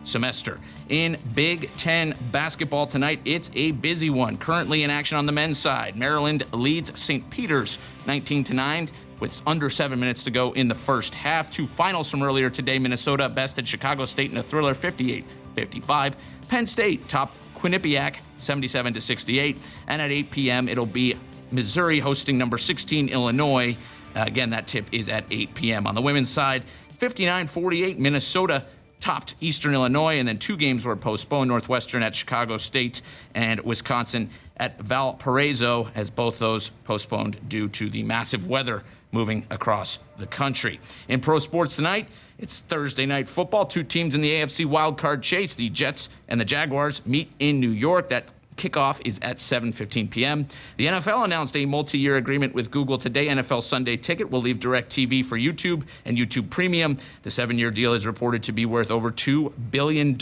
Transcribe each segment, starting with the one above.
semester. In Big Ten basketball tonight, it's a busy one. Currently in action on the men's side, Maryland leads St. Peter's 19-9 with under 7 minutes to go in the first half. Two finals from earlier today, Minnesota bested Chicago State in a thriller 58-55. Penn State topped Quinnipiac 77-68. And at 8 p.m., it'll be Missouri hosting number 16 Illinois. Again, that tip is at 8 p.m. On the women's side, 59-48, Minnesota topped Eastern Illinois, and then two games were postponed, Northwestern at Chicago State and Wisconsin at Valparaiso, as both those postponed due to the massive weather moving across the country. In pro sports tonight, it's Thursday night football. Two teams in the AFC wildcard chase, the Jets and the Jaguars, meet in New York. That kickoff is at 7:15 p.m. The NFL announced a multi-year agreement with Google today. NFL Sunday Ticket will leave DirecTV for YouTube and YouTube Premium. The 7-year deal is reported to be worth over $2 billion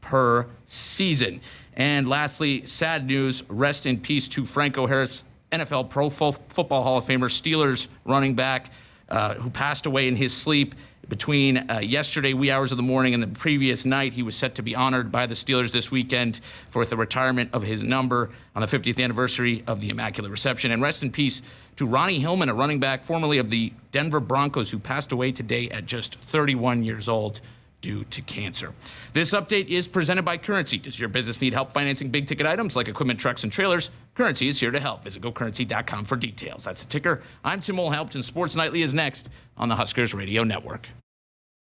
per season. And lastly, sad news, rest in peace to Franco Harris, NFL Pro Football Hall of Famer, Steelers running back, who passed away in his sleep. Between yesterday, wee hours of the morning, and the previous night, he was set to be honored by the Steelers this weekend for the retirement of his number on the 50th anniversary of the Immaculate Reception. And rest in peace to Ronnie Hillman, a running back formerly of the Denver Broncos, who passed away today at just 31 years old due to cancer. This update is presented by Currency. Does your business need help financing big-ticket items like equipment, trucks, and trailers? Currency is here to help. Visit GoCurrency.com for details. That's the ticker. I'm Tim Mulhelpt, and Sports Nightly is next on the Huskers Radio Network.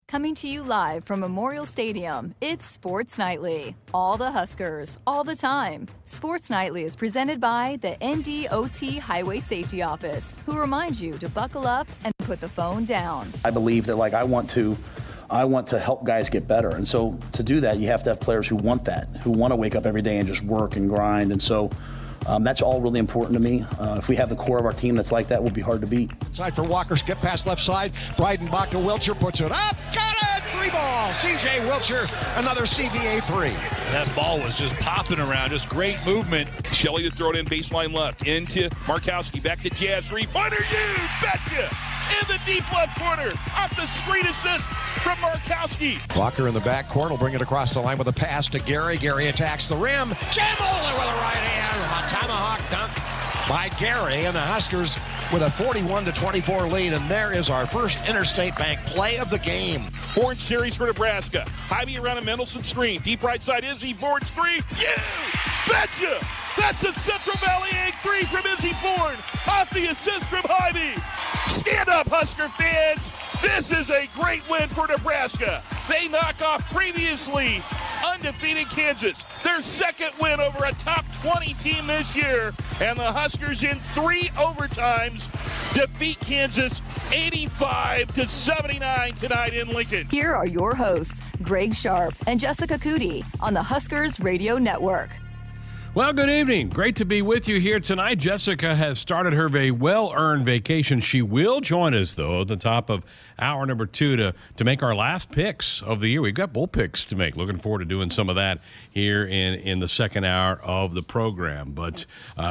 Coming to you live from Memorial Stadium, it's Sports Nightly. All the Huskers, all the time. Sports Nightly is presented by the NDOT Highway Safety Office, who reminds you to buckle up and put the phone down. I believe that, I want to help guys get better. And so to do that, you have to have players who want that, who want to wake up every day and just work and grind. And so that's all really important to me. If we have the core of our team that's like that, we'll be hard to beat. Side for Walker, skip past left side. Bryden Baca Wilcher puts it up. Got it! 3-ball. C.J. Wilcher, another CVA 3. That ball was just popping around. Just great movement. Shelley to throw it in baseline left. Into Markowski. Back to Jazz. 3-pointers. You betcha! In the deep left corner. Off the screen assist from Markowski. Walker in the back corner will bring it across the line with a pass to Gary. Gary attacks the rim. Jambola with a right hand. A tomahawk dunk by Gary, and the Huskers with a 41-24 lead. And there is our first Interstate Bank play of the game. Bourne series for Nebraska. Hyvee around a Mendelson screen. Deep right side, Izzy. Bourne's 3. You betcha! That's a Central Valley Egg 3 from Izzy Bourne. Off the assist from Hyvee. Stand up, Husker fans. This is a great win for Nebraska. They knock off previously undefeated Kansas, their second win over a top 20 team this year. And the Huskers in 3 overtimes defeat Kansas 85-79 tonight in Lincoln. Here are your hosts, Greg Sharpe and Jessica Coody on the Huskers Radio Network. Well, good evening. Great to be with you here tonight. Jessica has started her well-earned vacation. She will join us, though, at the top of hour number 2 to make our last picks of the year. We've got bowl picks to make. Looking forward to doing some of that here in the second hour of the program. But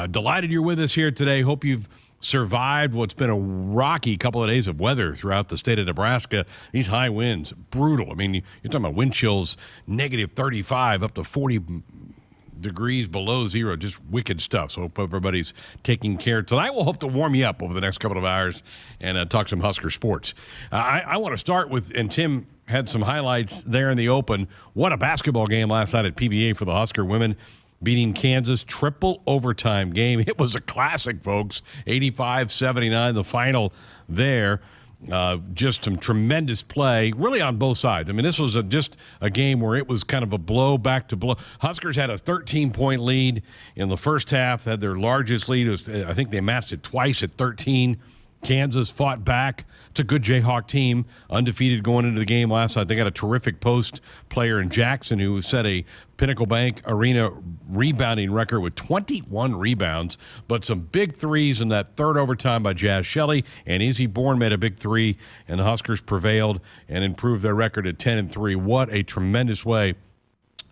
delighted you're with us here today. Hope you've survived what's been a rocky couple of days of weather throughout the state of Nebraska. These high winds, brutal. I mean, you're talking about wind chills, negative 35 up to 40 degrees below zero, just wicked stuff. So hope everybody's taking care. Tonight we'll hope to warm you up over the next couple of hours and talk some Husker sports. I want to start with, and Tim had some highlights there in the open. What a basketball game last night at PBA for the Husker women, beating Kansas, triple overtime game. It was a classic, folks. 85-79, the final there. Just some tremendous play, really on both sides. I mean, this was just a game where it was kind of a blow back to blow. Huskers had a 13-point lead in the first half, had their largest lead. I think they matched it twice at 13. Kansas fought back. It's a good Jayhawk team, undefeated going into the game last night. They got a terrific post player in Jackson who set a Pinnacle Bank Arena rebounding record with 21 rebounds, but some big threes in that third overtime by Jazz Shelley, and Izzy Bourne made a big three, and the Huskers prevailed and improved their record at 10-3. What a tremendous way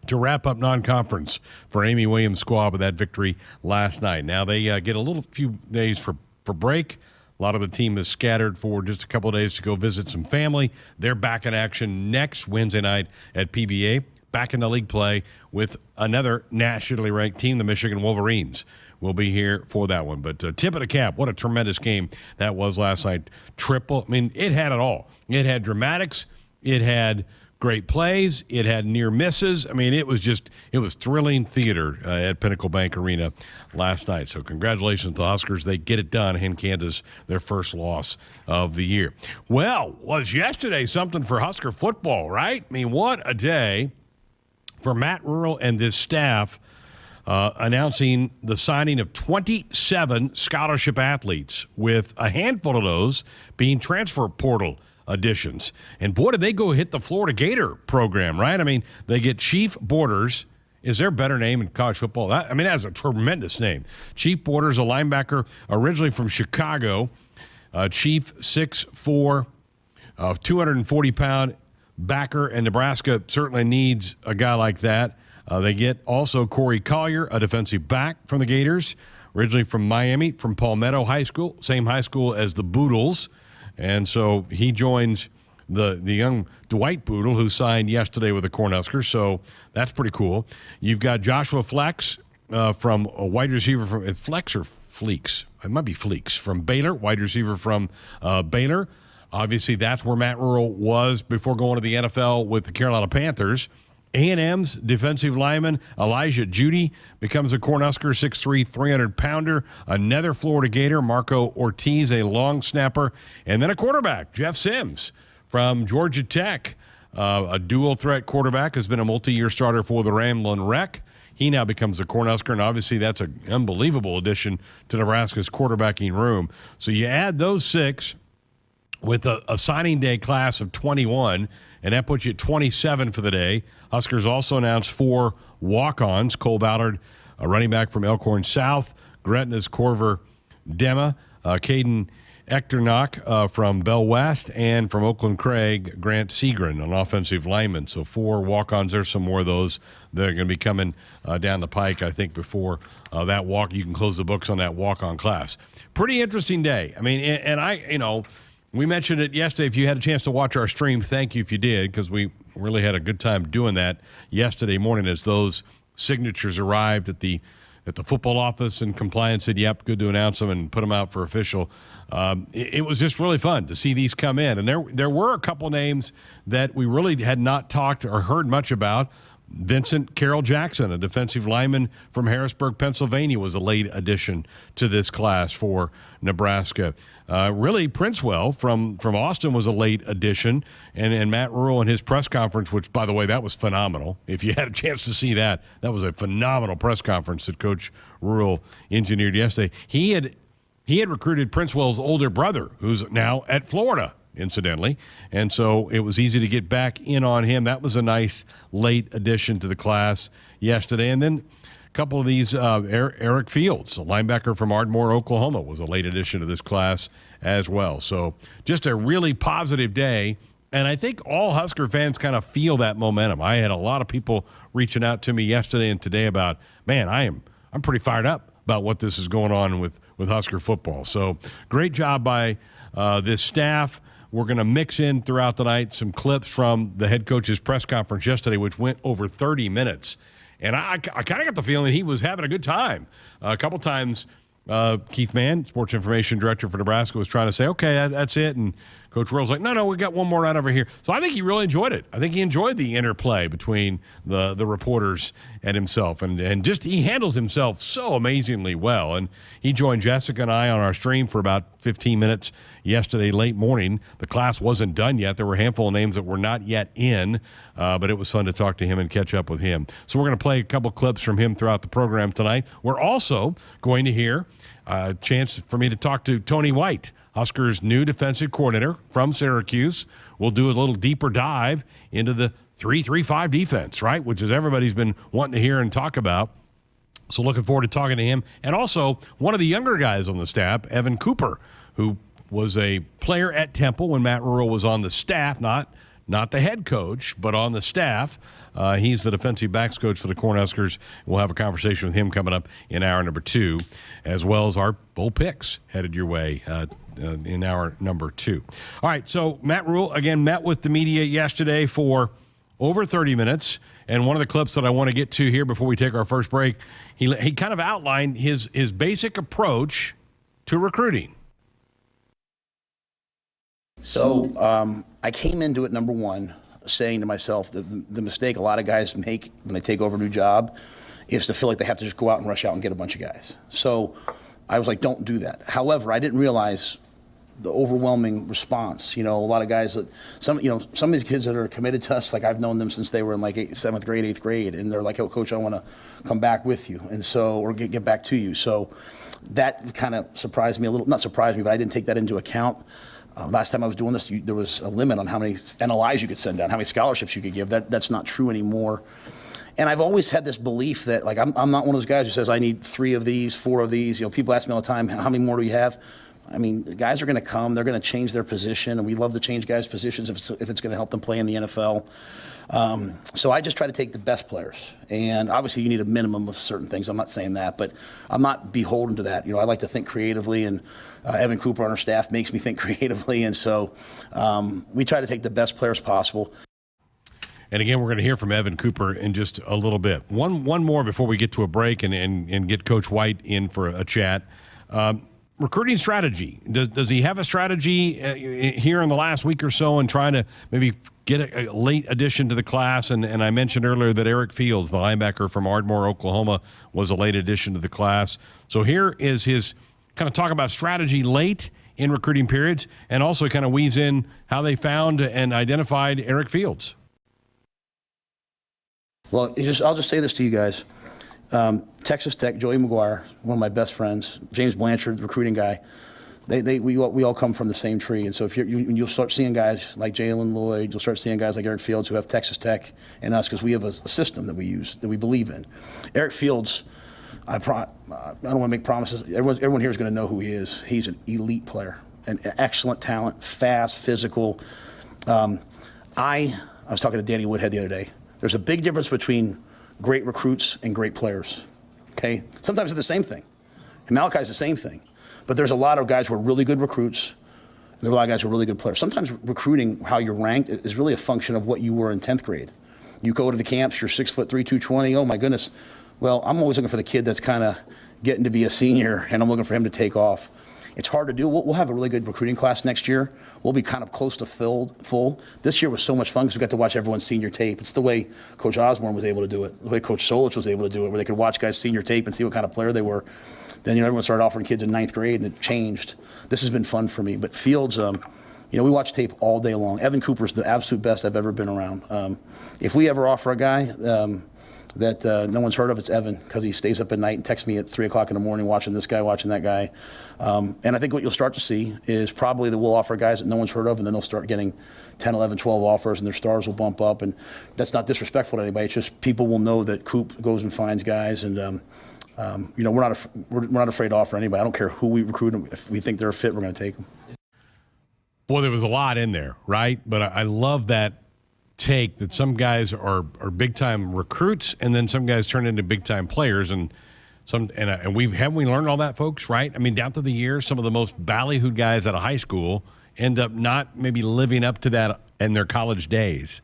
to wrap up non-conference for Amy Williams' squad with that victory last night. Now they get a few days for break. A lot of the team is scattered for just a couple of days to go visit some family. They're back in action next Wednesday night at PBA. Back into league play with another nationally ranked team, the Michigan Wolverines. We'll be here for that one. But tip of the cap, what a tremendous game that was last night. It had it all. It had dramatics. It had great plays. It had near misses. It was thrilling theater at Pinnacle Bank Arena last night. So congratulations to the Huskers. They get it done in Kansas, their first loss of the year. Well, was yesterday something for Husker football, right? What a day for Matt Rule and this staff, announcing the signing of 27 scholarship athletes, with a handful of those being transfer portal additions. And boy, did they go hit the Florida Gator program, right? They get Chief Borders. Is there a better name in college football? That's a tremendous name. Chief Borders, a linebacker originally from Chicago. Chief, 6'4", 240-pound backer, and Nebraska certainly needs a guy like that. They get also Corey Collier, a defensive back from the Gators, originally from Miami, from Palmetto High School, same high school as the Boodles. And so he joins the young Dwight Boodle, who signed yesterday with the Cornhuskers. So that's pretty cool. You've got Joshua Flex from a wide receiver from Flex or Fleeks. It might be Fleeks from Baylor, wide receiver from Baylor. Obviously, that's where Matt Rule was before going to the NFL with the Carolina Panthers. A&M's defensive lineman Elijah Judy becomes a Cornhusker, 6'3", 300-pounder. Another Florida Gator, Marco Ortiz, a long snapper. And then a quarterback, Jeff Sims from Georgia Tech. A dual-threat quarterback, has been a multi-year starter for the Ramblin' Wreck. He now becomes a Cornhusker, and obviously that's an unbelievable addition to Nebraska's quarterbacking room. So you add those 6 with a signing day class of 21, and that puts you at 27 for the day. Huskers also announced 4 walk-ons. Cole Ballard, a running back from Elkhorn South. Gretna's Corver Dema. Caden Echternach from Bell West. And from Oakland Craig, Grant Segrin, an offensive lineman. So 4 walk-ons. There's some more of those that are going to be coming down the pike, I think, before that walk. You can close the books on that walk-on class. Pretty interesting day. We mentioned it yesterday. If you had a chance to watch our stream, thank you if you did, because we really had a good time doing that yesterday morning as those signatures arrived at the football office, and compliance said, yep, good to announce them and put them out for official. It was just really fun to see these come in. And there were a couple names that we really had not talked or heard much about. Vincent Carroll Jackson, a defensive lineman from Harrisburg, Pennsylvania, was a late addition to this class for Nebraska. Really, Princewell from Austin was a late addition, and Matt Rule in his press conference, which, by the way, that was phenomenal. If you had a chance to see that, that was a phenomenal press conference that Coach Rule engineered yesterday. He had recruited Princewell's older brother, who's now at Florida, incidentally, and so it was easy to get back in on him. That was a nice late addition to the class yesterday. And then a couple of these, Eric Fields, a linebacker from Ardmore, Oklahoma, was a late addition to this class as well. So just a really positive day, and I think all Husker fans kind of feel that momentum. I had a lot of people reaching out to me yesterday and today about, man, I'm pretty fired up about what this is going on with Husker football. So great job by this staff. We're going to mix in throughout the night some clips from the head coach's press conference yesterday, which went over 30 minutes. And I kind of got the feeling he was having a good time. A couple times, Keith Mann, sports information director for Nebraska, was trying to say, okay, that's it. And Coach Rule's like, no, we got one more right over here. So I think he really enjoyed it. I think he enjoyed the interplay between the reporters and himself. And just he handles himself so amazingly well. And he joined Jessica and I on our stream for about 15 minutes yesterday late morning. The class wasn't done yet. There were a handful of names that were not yet in, but it was fun to talk to him and catch up with him. So we're going to play a couple clips from him throughout the program tonight. We're also going to hear a chance for me to talk to Tony White, Huskers' new defensive coordinator from Syracuse. We'll do a little deeper dive into the 3-3-5 defense, right, which is everybody's been wanting to hear and talk about. So looking forward to talking to him. And also one of the younger guys on the staff, Evan Cooper, who was a player at Temple when Matt Rule was on the staff, not the head coach, but on the staff. He's the defensive backs coach for the Cornhuskers. We'll have a conversation with him coming up in hour number 2, as well as our bowl picks headed your way. in hour number 2. All right, so Matt Rule, again, met with the media yesterday for over 30 minutes. And one of the clips that I want to get to here before we take our first break, he kind of outlined his basic approach to recruiting. So I came into it, number one, saying to myself that the mistake a lot of guys make when they take over a new job is to feel like they have to just go out and rush out and get a bunch of guys. So I was like, don't do that. However, I didn't realize the overwhelming response. A lot of guys that some of these kids that are committed to us, like I've known them since they were in like 7th grade, 8th grade, and they're like, "Oh, coach, I want to come back with you," and so or get back to you. So that kind of surprised me a little. Not surprised me, but I didn't take that into account. Last time I was doing this, there was a limit on how many NLIs you could send down, how many scholarships you could give. That's not true anymore. And I've always had this belief that, like, I'm not one of those guys who says I need 3 of these, 4 of these. People ask me all the time, how many more do you have? I mean, the guys are going to come. They're going to change their position, and we love to change guys' positions if it's going to help them play in the NFL. So I just try to take the best players. And obviously you need a minimum of certain things. I'm not saying that, but I'm not beholden to that. I like to think creatively, and Evan Cooper on our staff makes me think creatively. And so we try to take the best players possible. And again, we're going to hear from Evan Cooper in just a little bit. One more before we get to a break and get Coach White in for a chat. Recruiting strategy. Does he have a strategy here in the last week or so in trying to maybe get a late addition to the class? And I mentioned earlier that Eric Fields, the linebacker from Ardmore, Oklahoma, was a late addition to the class. So here is his kind of talk about strategy late in recruiting periods, and also kind of weaves in how they found and identified Eric Fields. Well, I'll just say this to you guys. Texas Tech, Joey McGuire, one of my best friends, James Blanchard, the recruiting guy, we all come from the same tree. And so if you'll start seeing guys like Jalen Lloyd, you'll start seeing guys like Eric Fields who have Texas Tech and us, because we have a system that we use, that we believe in. Eric Fields, I don't want to make promises. Everyone here is going to know who he is. He's an elite player, an excellent talent, fast, physical. I was talking to Danny Woodhead the other day. There's a big difference between great recruits and great players, okay? Sometimes they're the same thing. And Malachi's the same thing. But there's a lot of guys who are really good recruits, and there are a lot of guys who are really good players. Sometimes recruiting, how you're ranked, is really a function of what you were in 10th grade. You go to the camps, you're 6'3", 220, oh my goodness. Well, I'm always looking for the kid that's kind of getting to be a senior, and I'm looking for him to take off. It's hard to do. We'll have a really good recruiting class next year. We'll be kind of close to full. This year was so much fun because we got to watch everyone's senior tape. It's the way Coach Osborne was able to do it, the way Coach Solich was able to do it, where they could watch guys' senior tape and see what kind of player they were. Then everyone started offering kids in 9th grade, and it changed. This has been fun for me. But Fields, we watch tape all day long. Evan Cooper's the absolute best I've ever been around. If we ever offer a guy that no one's heard of, it's Evan, because he stays up at night and texts me at 3 o'clock in the morning watching this guy, watching that guy. And I think what you'll start to see is probably that we'll offer guys that no one's heard of, and then they'll start getting 10, 11, 12 offers, and their stars will bump up. And that's not disrespectful to anybody. It's just people will know that Coop goes and finds guys. And, we're not afraid to offer anybody. I don't care who we recruit them. If we think they're a fit, we're going to take them. Boy, there was a lot in there, right? But I love that take that some guys are big-time recruits, and then some guys turn into big-time players. And haven't we learned all that, folks, right? I mean, down through the years, some of the most ballyhooed guys out of high school end up not maybe living up to that in their college days.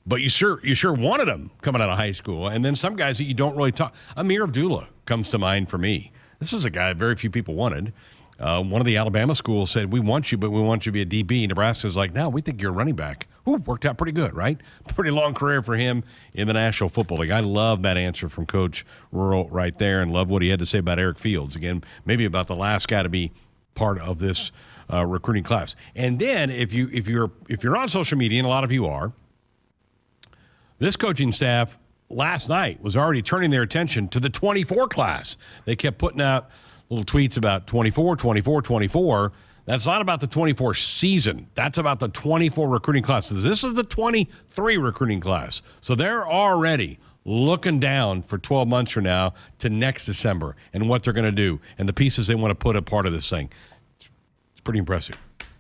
But you sure wanted them coming out of high school. And then some guys that you don't really talk. Amir Abdullah comes to mind for me. This is a guy very few people wanted. One of the Alabama schools said, we want you, but we want you to be a DB. Nebraska's like, no, we think you're a running back. Ooh, worked out pretty good, right? Pretty long career for him in the National Football League. I love that answer from Coach Rural right there, and love what he had to say about Eric Fields. Again, maybe about the last guy to be part of this recruiting class. And then if you're on social media, and a lot of you are, this coaching staff last night was already turning their attention to the 24 class. They kept putting out little tweets about 24, 24, 24. That's not about the 24 season. That's about the 24 recruiting class. This is the 23 recruiting class. So they're already looking down for 12 months from now to next December and what they're going to do and the pieces they want to put a part of this thing. It's pretty impressive.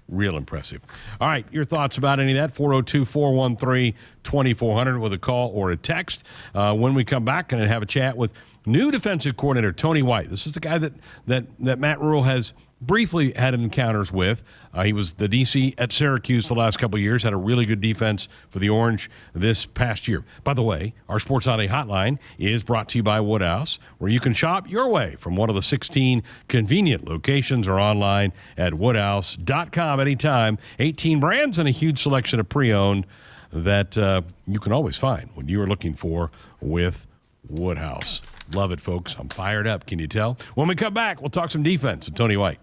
Real impressive. All right, your thoughts about any of that, 402-413-2400 with a call or a text. When we come back, going to have a chat with new defensive coordinator Tony White. This is the guy that Matt Rule has briefly had encounters with. He was the DC at Syracuse the last couple of years, had a really good defense for the Orange this past year. By the way, our Sports Saturday hotline is brought to you by Woodhouse, where you can shop your way from one of the 16 convenient locations or online at woodhouse.com anytime. 18 brands and a huge selection of pre-owned that you can always find when you are looking for with Woodhouse. Love it, folks. I'm fired up. Can you tell? When we come back, we'll talk some defense with Tony White.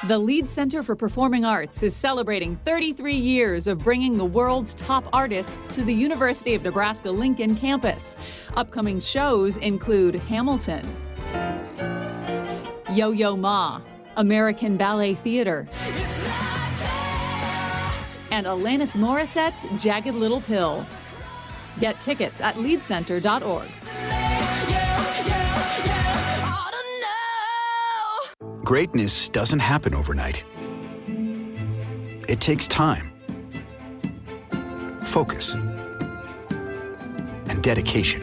The Lead Center for Performing Arts is celebrating 33 years of bringing the world's top artists to the University of Nebraska-Lincoln campus. Upcoming shows include Hamilton, Yo-Yo Ma, American Ballet Theater, and Alanis Morissette's Jagged Little Pill. Get tickets at leadcenter.org. Greatness doesn't happen overnight. It takes time, focus, and dedication.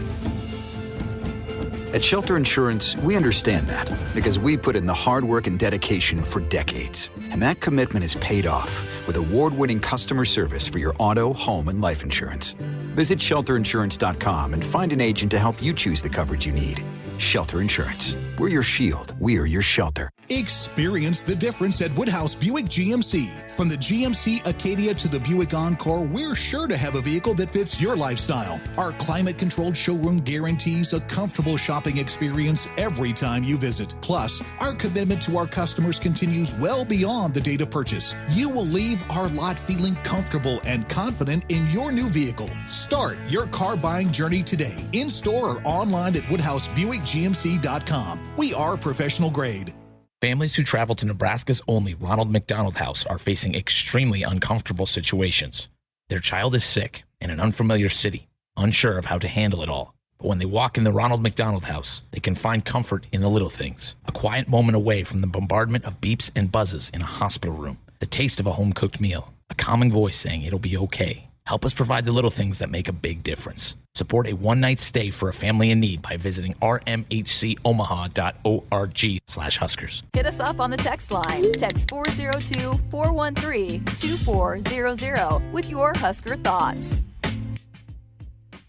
At Shelter Insurance, we understand that because we put in the hard work and dedication for decades. And that commitment is paid off with award-winning customer service for your auto, home, and life insurance. Visit shelterinsurance.com and find an agent to help you choose the coverage you need. Shelter Insurance. We're your shield. We're your shelter. Experience the difference at Woodhouse Buick GMC. From the GMC Acadia to the Buick Encore, we're sure to have a vehicle that fits your lifestyle. Our climate-controlled showroom guarantees a comfortable shopping experience every time you visit. Plus, our commitment to our customers continues well beyond the date of purchase. You will leave our lot feeling comfortable and confident in your new vehicle. Start your car buying journey today, in-store or online at WoodhouseBuickGMC.com. We are professional grade. Families who travel to Nebraska's only Ronald McDonald House are facing extremely uncomfortable situations. Their child is sick in an unfamiliar city, unsure of how to handle it all. But when they walk in the Ronald McDonald House, they can find comfort in the little things. A quiet moment away from the bombardment of beeps and buzzes in a hospital room. The taste of a home-cooked meal. A calming voice saying it'll be okay. Help us provide the little things that make a big difference. Support a one-night stay for a family in need by visiting rmhcomaha.org/Huskers. Hit us up on the text line. Text 402-413-2400 with your Husker thoughts.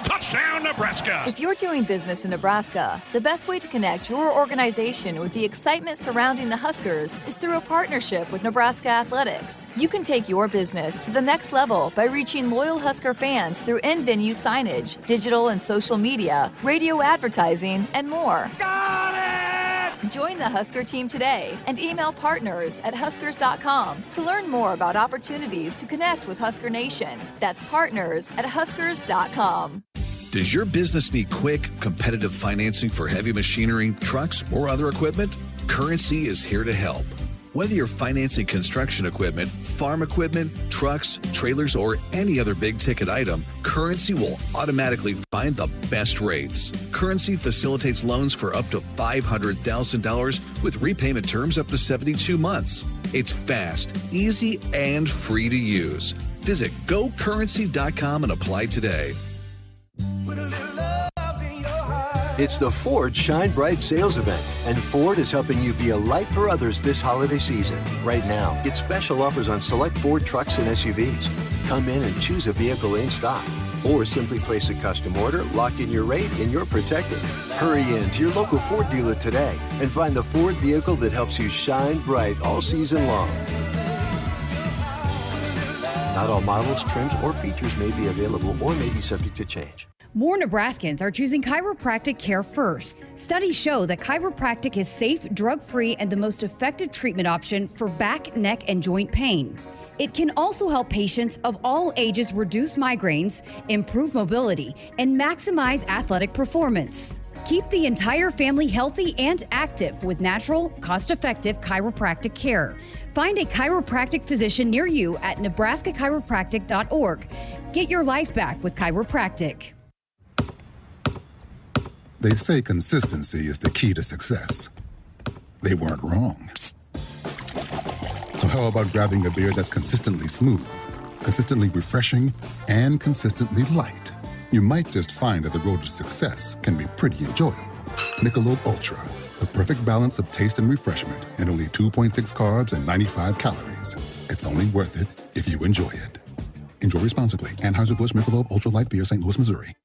Touchdown, Nebraska! If you're doing business in Nebraska, the best way to connect your organization with the excitement surrounding the Huskers is through a partnership with Nebraska Athletics. You can take your business to the next level by reaching loyal Husker fans through in-venue signage, digital and social media, radio advertising, and more. Got it! Join the Husker team today and email partners@huskers.com to learn more about opportunities to connect with Husker Nation. That's partners@huskers.com. Does your business need quick, competitive financing for heavy machinery, trucks, or other equipment? Currency is here to help. Whether you're financing construction equipment, farm equipment, trucks, trailers, or any other big-ticket item, Currency will automatically find the best rates. Currency facilitates loans for up to $500,000 with repayment terms up to 72 months. It's fast, easy, and free to use. Visit GoCurrency.com and apply today. It's the Ford Shine Bright sales event, and Ford is helping you be a light for others this holiday season. Right now, get special offers on select Ford trucks and SUVs. Come in and choose a vehicle in stock, or simply place a custom order, lock in your rate, and you're protected. Hurry in to your local Ford dealer today and find the Ford vehicle that helps you shine bright all season long. Not all models, trims, or features may be available or may be subject to change. More Nebraskans are choosing chiropractic care first. Studies show that chiropractic is safe, drug-free, and the most effective treatment option for back, neck, and joint pain. It can also help patients of all ages reduce migraines, improve mobility, and maximize athletic performance. Keep the entire family healthy and active with natural, cost-effective chiropractic care. Find a chiropractic physician near you at nebraska-chiropractic.org. Get your life back with chiropractic. They say consistency is the key to success. They weren't wrong. So how about grabbing a beer that's consistently smooth, consistently refreshing, and consistently light? You might just find that the road to success can be pretty enjoyable. Michelob Ultra. The perfect balance of taste and refreshment, and only 2.6 carbs and 95 calories. It's only worth it if you enjoy it. Enjoy responsibly. Anheuser-Busch Michelob Ultra Light Beer, St. Louis, Missouri.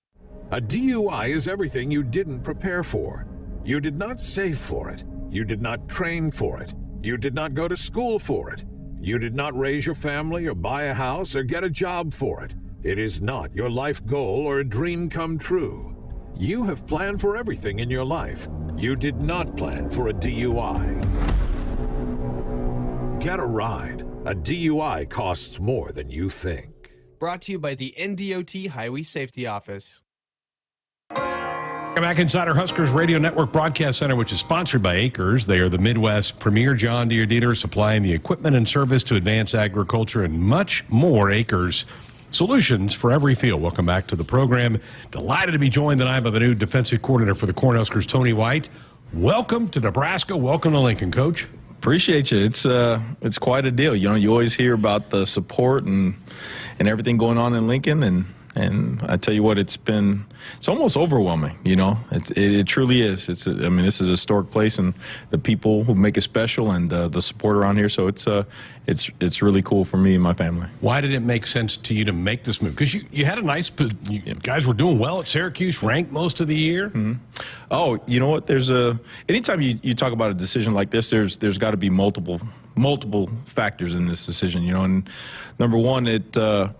A DUI is everything you didn't prepare for. You did not save for it. You did not train for it. You did not go to school for it. You did not raise your family or buy a house or get a job for it. It is not your life goal or a dream come true. You have planned for everything in your life. You did not plan for a DUI. Get a ride. A DUI costs more than you think. Brought to you by the NDOT Highway Safety Office. Welcome back inside our Huskers Radio Network Broadcast Center, which is sponsored by Acres. They are the Midwest premier John Deere dealer, supplying the equipment and service to advance agriculture and much more. Acres, solutions for every field. Welcome back to the program. Delighted to be joined tonight by the new defensive coordinator for the Cornhuskers, Tony White. Welcome to Nebraska. Welcome to Lincoln, Coach. Appreciate you. It's quite a deal. You know, you always hear about the support and everything going on in Lincoln, and I tell you what, it's almost overwhelming. You know, it truly is. This is a historic place, and the people who make it special, and the support around here. So it's really cool for me and my family. Why did it make sense to you to make this move? Because you had a nice, you guys were doing well at Syracuse, ranked most of the year. Mm-hmm. Oh, you know what? Anytime you talk about a decision like this, there's got to be multiple factors in this decision. You know, and number one, in the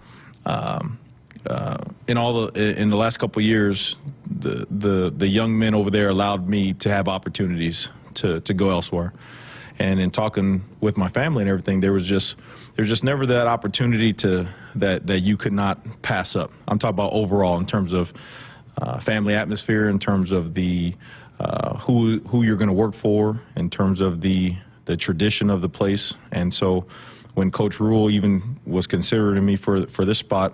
last couple of years, the young men over there allowed me to have opportunities to go elsewhere. And in talking with my family and everything, there was just never that opportunity that you could not pass up. I'm talking about overall in terms of family atmosphere, in terms of the who you're going to work for, in terms of the tradition of the place. And so when Coach Rule even was considering me for this spot,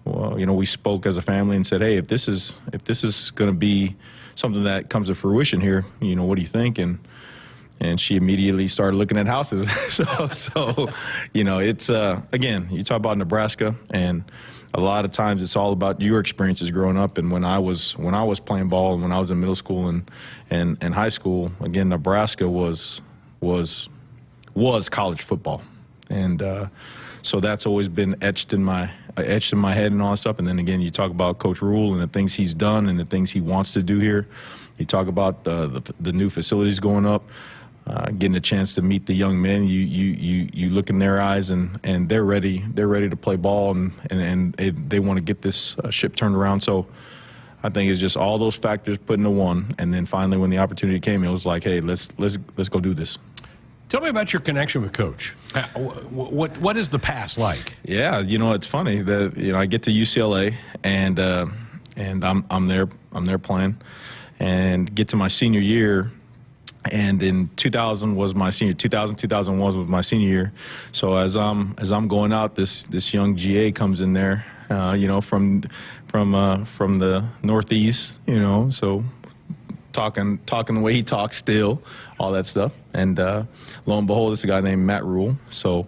well, you know, we spoke as a family and said, hey, if this is going to be something that comes to fruition here, you know, what do you think? And she immediately started looking at houses. so you know, it's again, you talk about Nebraska, and a lot of times it's all about your experiences growing up. And when I was playing ball, and when I was in middle school and high school, again, Nebraska was college football, and so that's always been etched in my head and all that stuff. And then again, you talk about Coach Rule and the things he's done and the things he wants to do here. You talk about the new facilities going up, getting a chance to meet the young men. You look in their eyes, and they're ready to play ball, and they want to get this ship turned around. So I think it's just all those factors put into one. And then finally, when the opportunity came, it was like, hey, let's go do this. Tell me about your connection with Coach. What is the past like? Yeah, you know, it's funny that, you know, I get to UCLA and I'm there playing, and get to my senior year, and in 2000 was my senior. 2001 was my senior year. So as I'm going out, this young GA comes in there, you know, from the Northeast, you know, so talking the way he talks still, all that stuff. And lo and behold, it's a guy named Matt Rule. So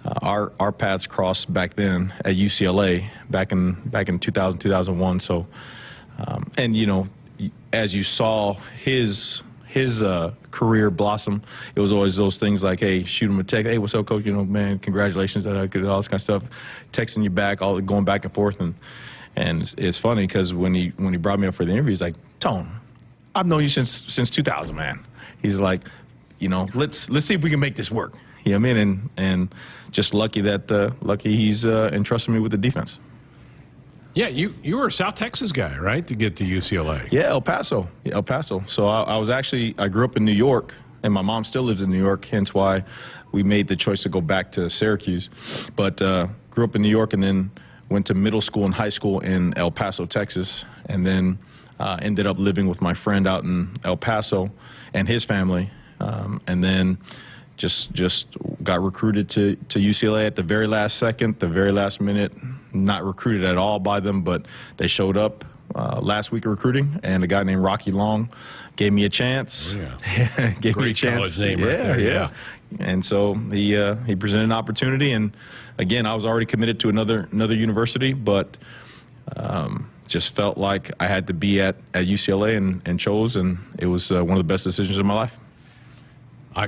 our paths crossed back then at UCLA back in 2000, 2001. So and you know, as you saw his career blossom, it was always those things like, hey, shoot him a text, hey, what's up, Coach? You know, man, congratulations, all this kind of stuff, texting you back, all going back and forth, and it's funny because when he brought me up for the interview, he's like, Tone, I've known you since 2000, man. He's like, you know, let's see if we can make this work. You know what I mean? And just lucky he's entrusted me with the defense. Yeah, you were a South Texas guy, right, to get to UCLA? Yeah, El Paso. So I grew up in New York, and my mom still lives in New York, hence why we made the choice to go back to Syracuse. But grew up in New York, and then went to middle school and high school in El Paso, Texas, and then ended up living with my friend out in El Paso and his family, and then just got recruited to UCLA at the very last second, the very last minute. Not recruited at all by them, but they showed up last week of recruiting, and a guy named Rocky Long gave me a chance. Oh, yeah. Gave Great me a chance. college name right there. Yeah. And so he presented an opportunity, and again, I was already committed to another university, but just felt like I had to be at UCLA and chose, and it was one of the best decisions of my life.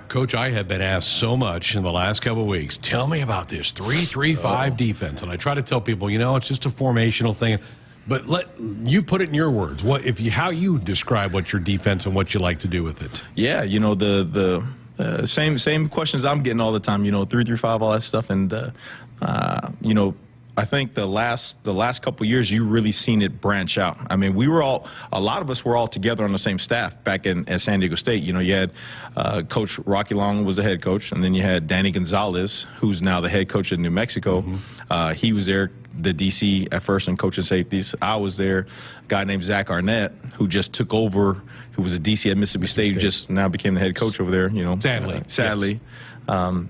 Coach, I have been asked so much in the last couple of weeks, tell me about this 3-3-5 defense. And I try to tell people, it's just a formational thing. But let you put it in your words. How you describe what your defense and what you like to do with it? Yeah, the same questions I'm getting all the time, 3-3-5, all that stuff. And, I think the last couple of years, you really seen it branch out. I mean, a lot of us were all together on the same staff back at San Diego State. You had Coach Rocky Long was the head coach, and then you had Danny Gonzalez, who's now the head coach in New Mexico. Mm-hmm. He was there, the DC at first, and coaching safeties. I was there. A guy named Zach Arnett, who just took over, who was a DC at Mississippi State, who just now became the head coach over there. Sadly. Yes.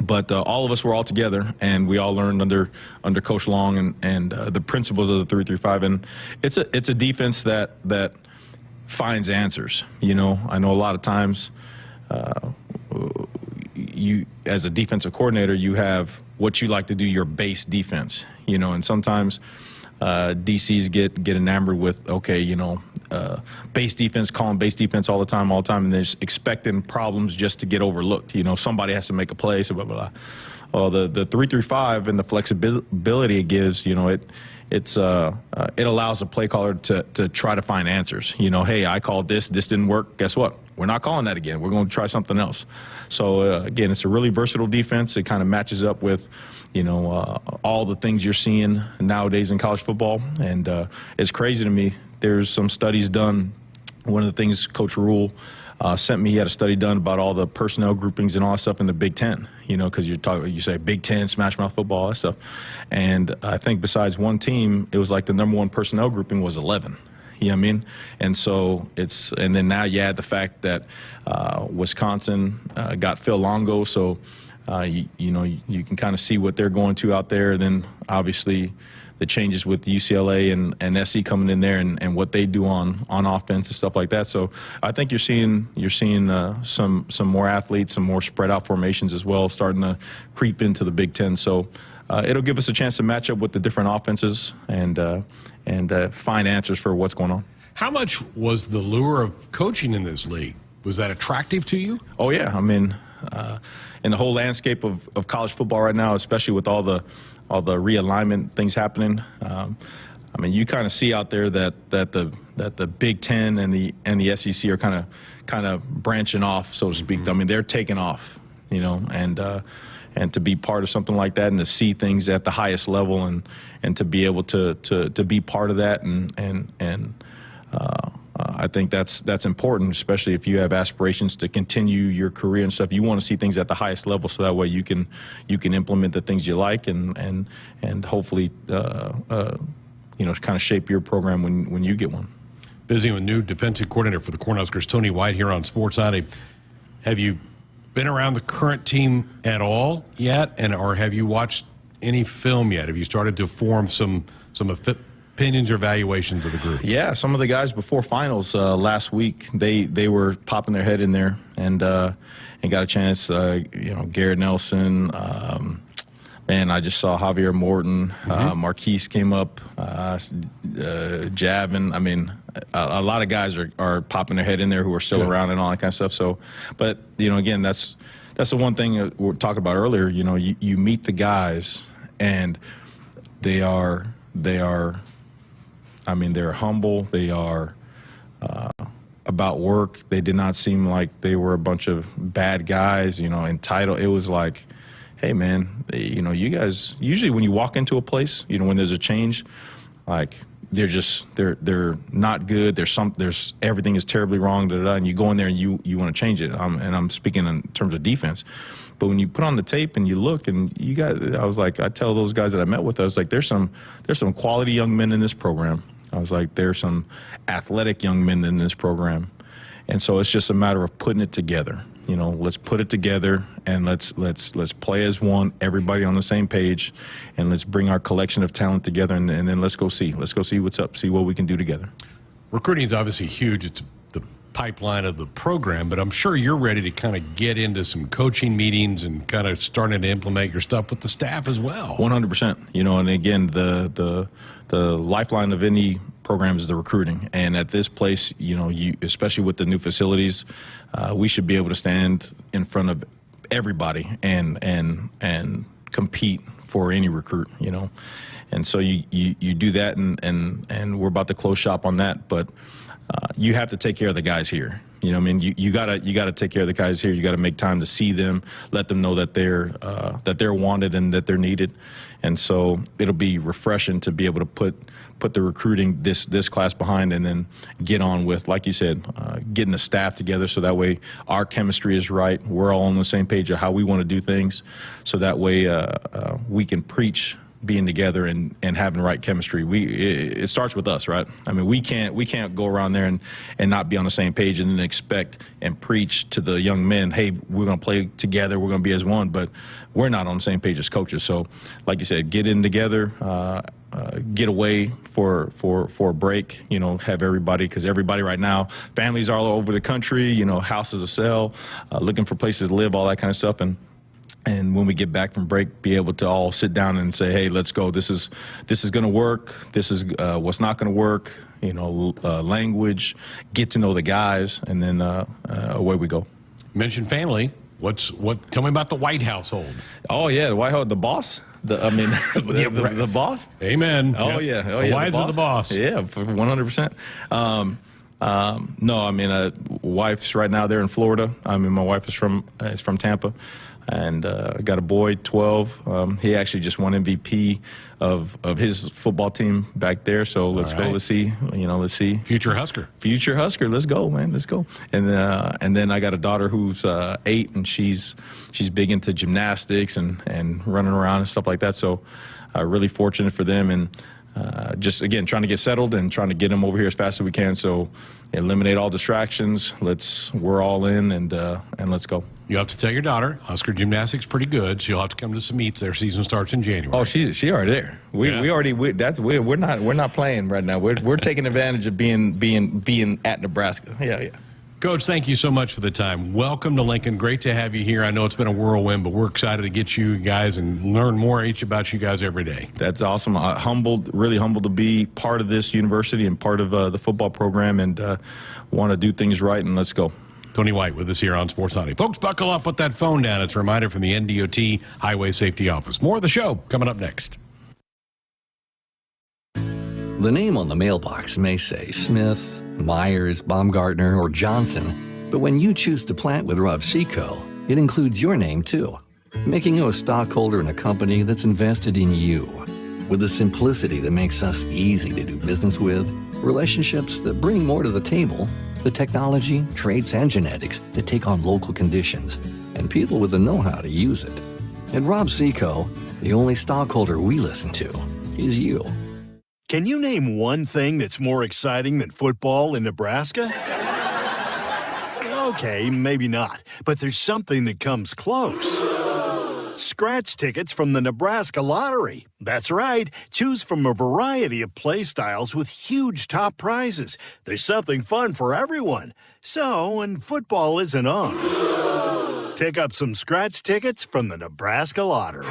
But all of us were all together, and we all learned under Coach Long and the principles of the 3-3-5. And it's a defense that finds answers. I know a lot of times you, as a defensive coordinator, you have what you like to do, your base defense. And sometimes DCs get enamored with, base defense, calling base defense all the time, and they're just expecting problems just to get overlooked. Somebody has to make a play, so blah, blah, blah. Well, the 3-3-5 and the flexibility it gives, it allows the play caller to try to find answers. Hey, I called this didn't work. Guess what? We're not calling that again. We're going to try something else. So, again, it's a really versatile defense. It kind of matches up with, all the things you're seeing nowadays in college football. And it's crazy to me. There's some studies done. One of the things Coach Rule sent me, he had a study done about all the personnel groupings and all that stuff in the Big Ten, because you say Big Ten, smash mouth football, all that stuff. And I think besides one team, it was like the number one personnel grouping was 11. You know what I mean? And so and then now you add the fact that Wisconsin got Phil Longo, so you can kind of see what they're going to out there. And then obviously the changes with UCLA and SC coming in there and what they do on offense and stuff like that. So I think you're seeing some more athletes, some more spread out formations as well, starting to creep into the Big Ten. So it'll give us a chance to match up with the different offenses and find answers for what's going on. How much was the lure of coaching in this league? Was that attractive to you? Oh, yeah. I mean, in the whole landscape of college football right now, especially with all the realignment things happening, I mean, you kind of see out there that the Big Ten and the SEC are kind of branching off, so to speak. Mm-hmm. I mean, they're taking off, and to be part of something like that and to see things at the highest level and to be able to be part of that and I think that's important, especially if you have aspirations to continue your career and stuff. You want to see things at the highest level, so that way you can implement the things you like and hopefully kind of shape your program when you get one. Busy with new defensive coordinator for the Cornhuskers, Tony White, here on Sports Night. Have you been around the current team at all yet, or have you watched any film yet? Have you started to form some opinions or evaluations of the group? Yeah, some of the guys before finals last week, they were popping their head in there and got a chance. Garrett Nelson. I just saw Javier Morton. Marquise came up. Javin. I mean, a lot of guys are popping their head in there who are still around and all that kind of stuff. So, but again, that's the one thing that we were talking about earlier. You meet the guys and they are. I mean, they're humble. They are about work. They did not seem like they were a bunch of bad guys, entitled. It was like, hey, man, you guys, usually when you walk into a place, when there's a change, like they're not good. There's everything is terribly wrong, and you go in there and you want to change it. And I'm speaking in terms of defense. But when you put on the tape and you look, and you guys, I was like, I tell those guys that I met with, I was like, there's some quality young men in this program. I was like, there's some athletic young men in this program. And so it's just a matter of putting it together. Let's put it together and let's play as one, everybody on the same page, and let's bring our collection of talent together and then let's go see what's up, see what we can do together. Recruiting is obviously huge. It's the pipeline of the program, but I'm sure you're ready to kind of get into some coaching meetings and kind of starting to implement your stuff with the staff as well. 100%. And again, the lifeline of any program is the recruiting. And at this place, you especially with the new facilities, we should be able to stand in front of everybody and compete for any recruit, And so you do that, and we're about to close shop on that. But you have to take care of the guys here. You gotta take care of the guys here. You got to make time to see them, let them know that they're wanted and that they're needed. And so it'll be refreshing to be able to put the recruiting this class behind, and then get on with, like you said, getting the staff together so that way our chemistry is right. We're all on the same page of how we want to do things, so that way we can preach being together and having the right chemistry. It starts with us, right? I mean, we can't go around there and not be on the same page and then expect and preach to the young men, hey, we're going to play together, we're going to be as one, but we're not on the same page as coaches. So, like you said, get in together, get away for a break, have everybody, because everybody right now, families all over the country, houses to sell, looking for places to live, all that kind of stuff. And when we get back from break, be able to all sit down and say, hey, let's go. This is going to work. This is what's not going to work. Language, get to know the guys, and then away we go. Mention family. Tell me about the White household. Oh, yeah, the White household, the boss. The boss. Amen. Oh, yeah. The wives are the boss. Yeah, 100%. No, I mean, wife's right now, they're in Florida. I mean, my wife is from Tampa. And I got a boy, 12. He actually just won MVP of his football team back there. So let's go. Let's see. Let's see. Future Husker. Future Husker. Let's go, man. Let's go. And then I got a daughter who's 8, and she's big into gymnastics and running around and stuff like that. So really fortunate for them, and just again trying to get settled and trying to get them over here as fast as we can. So eliminate all distractions. We're all in, and let's go. You have to tell your daughter Husker gymnastics pretty good. She'll have to come to some meets. Their season starts in January. Oh, she already there. We're not playing right now. We're taking advantage of being at Nebraska. Yeah. Coach, thank you so much for the time. Welcome to Lincoln. Great to have you here. I know it's been a whirlwind, but we're excited to get you guys and learn more each about you guys every day. That's awesome. Really humbled to be part of this university and part of the football program, and want to do things right, and let's go. Tony White with us here on Sports Nightly. Folks, buckle up, put that phone down. It's a reminder from the NDOT Highway Safety Office. More of the show coming up next. The name on the mailbox may say Smith, Myers, Baumgartner, or Johnson, but when you choose to plant with Rob Seco, it includes your name too, making you a stockholder in a company that's invested in you. With the simplicity that makes us easy to do business with, relationships that bring more to the table, the technology, traits, and genetics that take on local conditions, and people with the know-how to use it. At Rob Seco, the only stockholder we listen to is you. Can you name one thing that's more exciting than football in Nebraska? Okay, maybe not, but there's something that comes close. Scratch tickets from the Nebraska Lottery. That's right. Choose from a variety of play styles with huge top prizes. There's something fun for everyone. So, when football isn't on, pick up some scratch tickets from the Nebraska Lottery.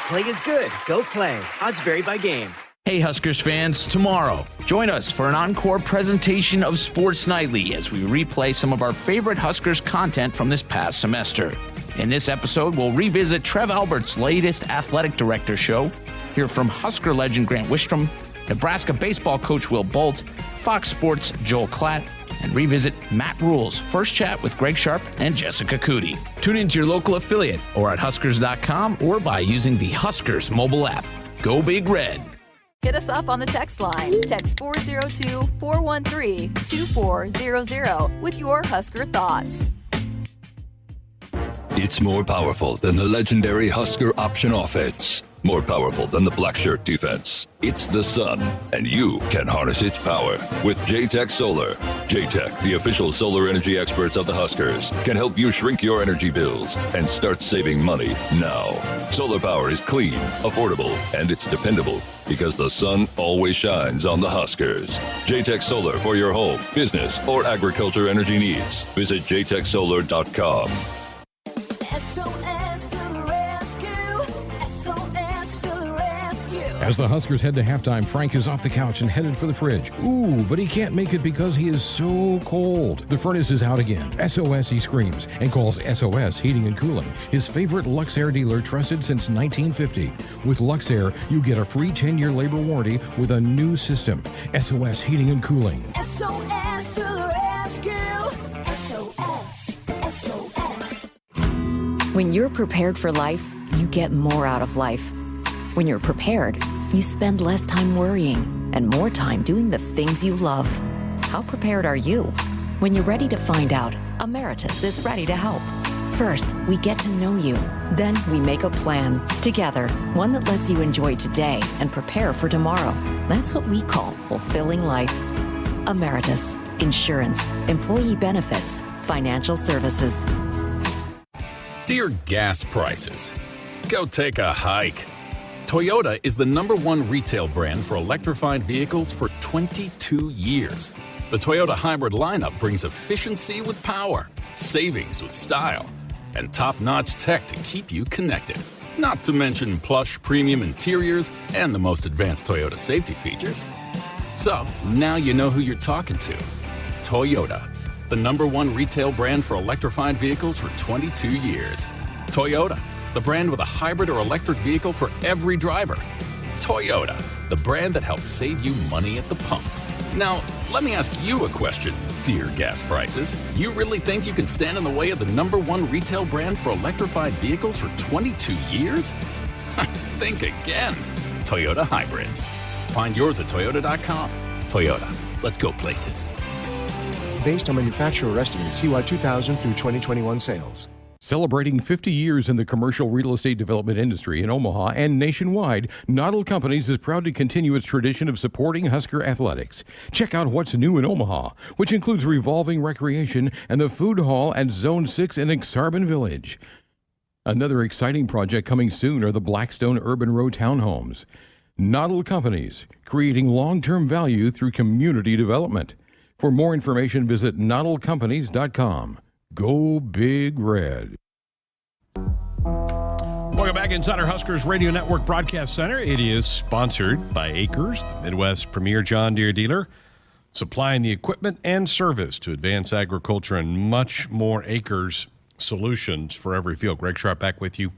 Play is good. Go play. Odds vary by game. Hey Huskers fans, tomorrow, join us for an encore presentation of Sports Nightly as we replay some of our favorite Huskers content from this past semester. In this episode, we'll revisit Trev Albert's latest athletic director show, hear from Husker legend Grant Wistrom, Nebraska baseball coach Will Bolt, Fox Sports' Joel Klatt, and revisit Matt Rule's first chat with Greg Sharpe and Jessica Coody. Tune into your local affiliate or at Huskers.com or by using the Huskers mobile app. Go Big Red! Hit us up on the text line. Text 402-413-2400 with your Husker thoughts. It's more powerful than the legendary Husker option offense. more powerful than the black shirt defense. It's the sun, and you can harness its power with JTech Solar. JTech, the official solar energy experts of the Huskers, can help you shrink your energy bills and start saving money now. Solar power is clean, affordable, and it's dependable because the sun always shines on the Huskers. JTech Solar for your home, business, or agriculture energy needs. Visit jtechsolar.com. As the Huskers head to halftime, Frank is off the couch and headed for the fridge. Ooh, but he can't make it because he is so cold. The furnace is out again. SOS, he screams, and calls SOS Heating and Cooling, his favorite Luxair dealer trusted since 1950. With Luxair, you get a free 10-year labor warranty with a new system. SOS Heating and Cooling. SOS to the rescue. SOS. SOS. When you're prepared for life, you get more out of life. When you're prepared, you spend less time worrying and more time doing the things you love. How prepared are you? When you're ready to find out, Emeritus is ready to help. First, we get to know you. Then we make a plan together, one that lets you enjoy today and prepare for tomorrow. That's what we call fulfilling life. Emeritus, insurance, employee benefits, financial services. Dear gas prices, go take a hike. Toyota is the #1 retail brand for electrified vehicles for 22 years. The Toyota hybrid lineup brings efficiency with power, savings with style, and top-notch tech to keep you connected. Not to mention plush premium interiors and the most advanced Toyota safety features. So, now you know who you're talking to. Toyota, the #1 retail brand for electrified vehicles for 22 years. Toyota, the brand with a hybrid or electric vehicle for every driver. Toyota, the brand that helps save you money at the pump. Now, let me ask you a question, dear gas prices. You really think you can stand in the way of the #1 retail brand for electrified vehicles for 22 years? Think again. Toyota Hybrids. Find yours at toyota.com. Toyota, let's go places. Based on manufacturer estimates, CY 2000 through 2021 sales. Celebrating 50 years in the commercial real estate development industry in Omaha and nationwide, Noddle Companies is proud to continue its tradition of supporting Husker athletics. Check out what's new in Omaha, which includes revolving recreation and the food hall at Zone 6 in Exarban Village. Another exciting project coming soon are the Blackstone Urban Row townhomes. Noddle Companies, creating long-term value through community development. For more information, visit noddlecompanies.com. Go Big Red. Welcome back inside our Huskers Radio Network Broadcast Center. It is sponsored by Acres, the Midwest's premier John Deere dealer, supplying the equipment and service to advance agriculture and much more. Acres solutions for every field. Greg Sharpe back with you.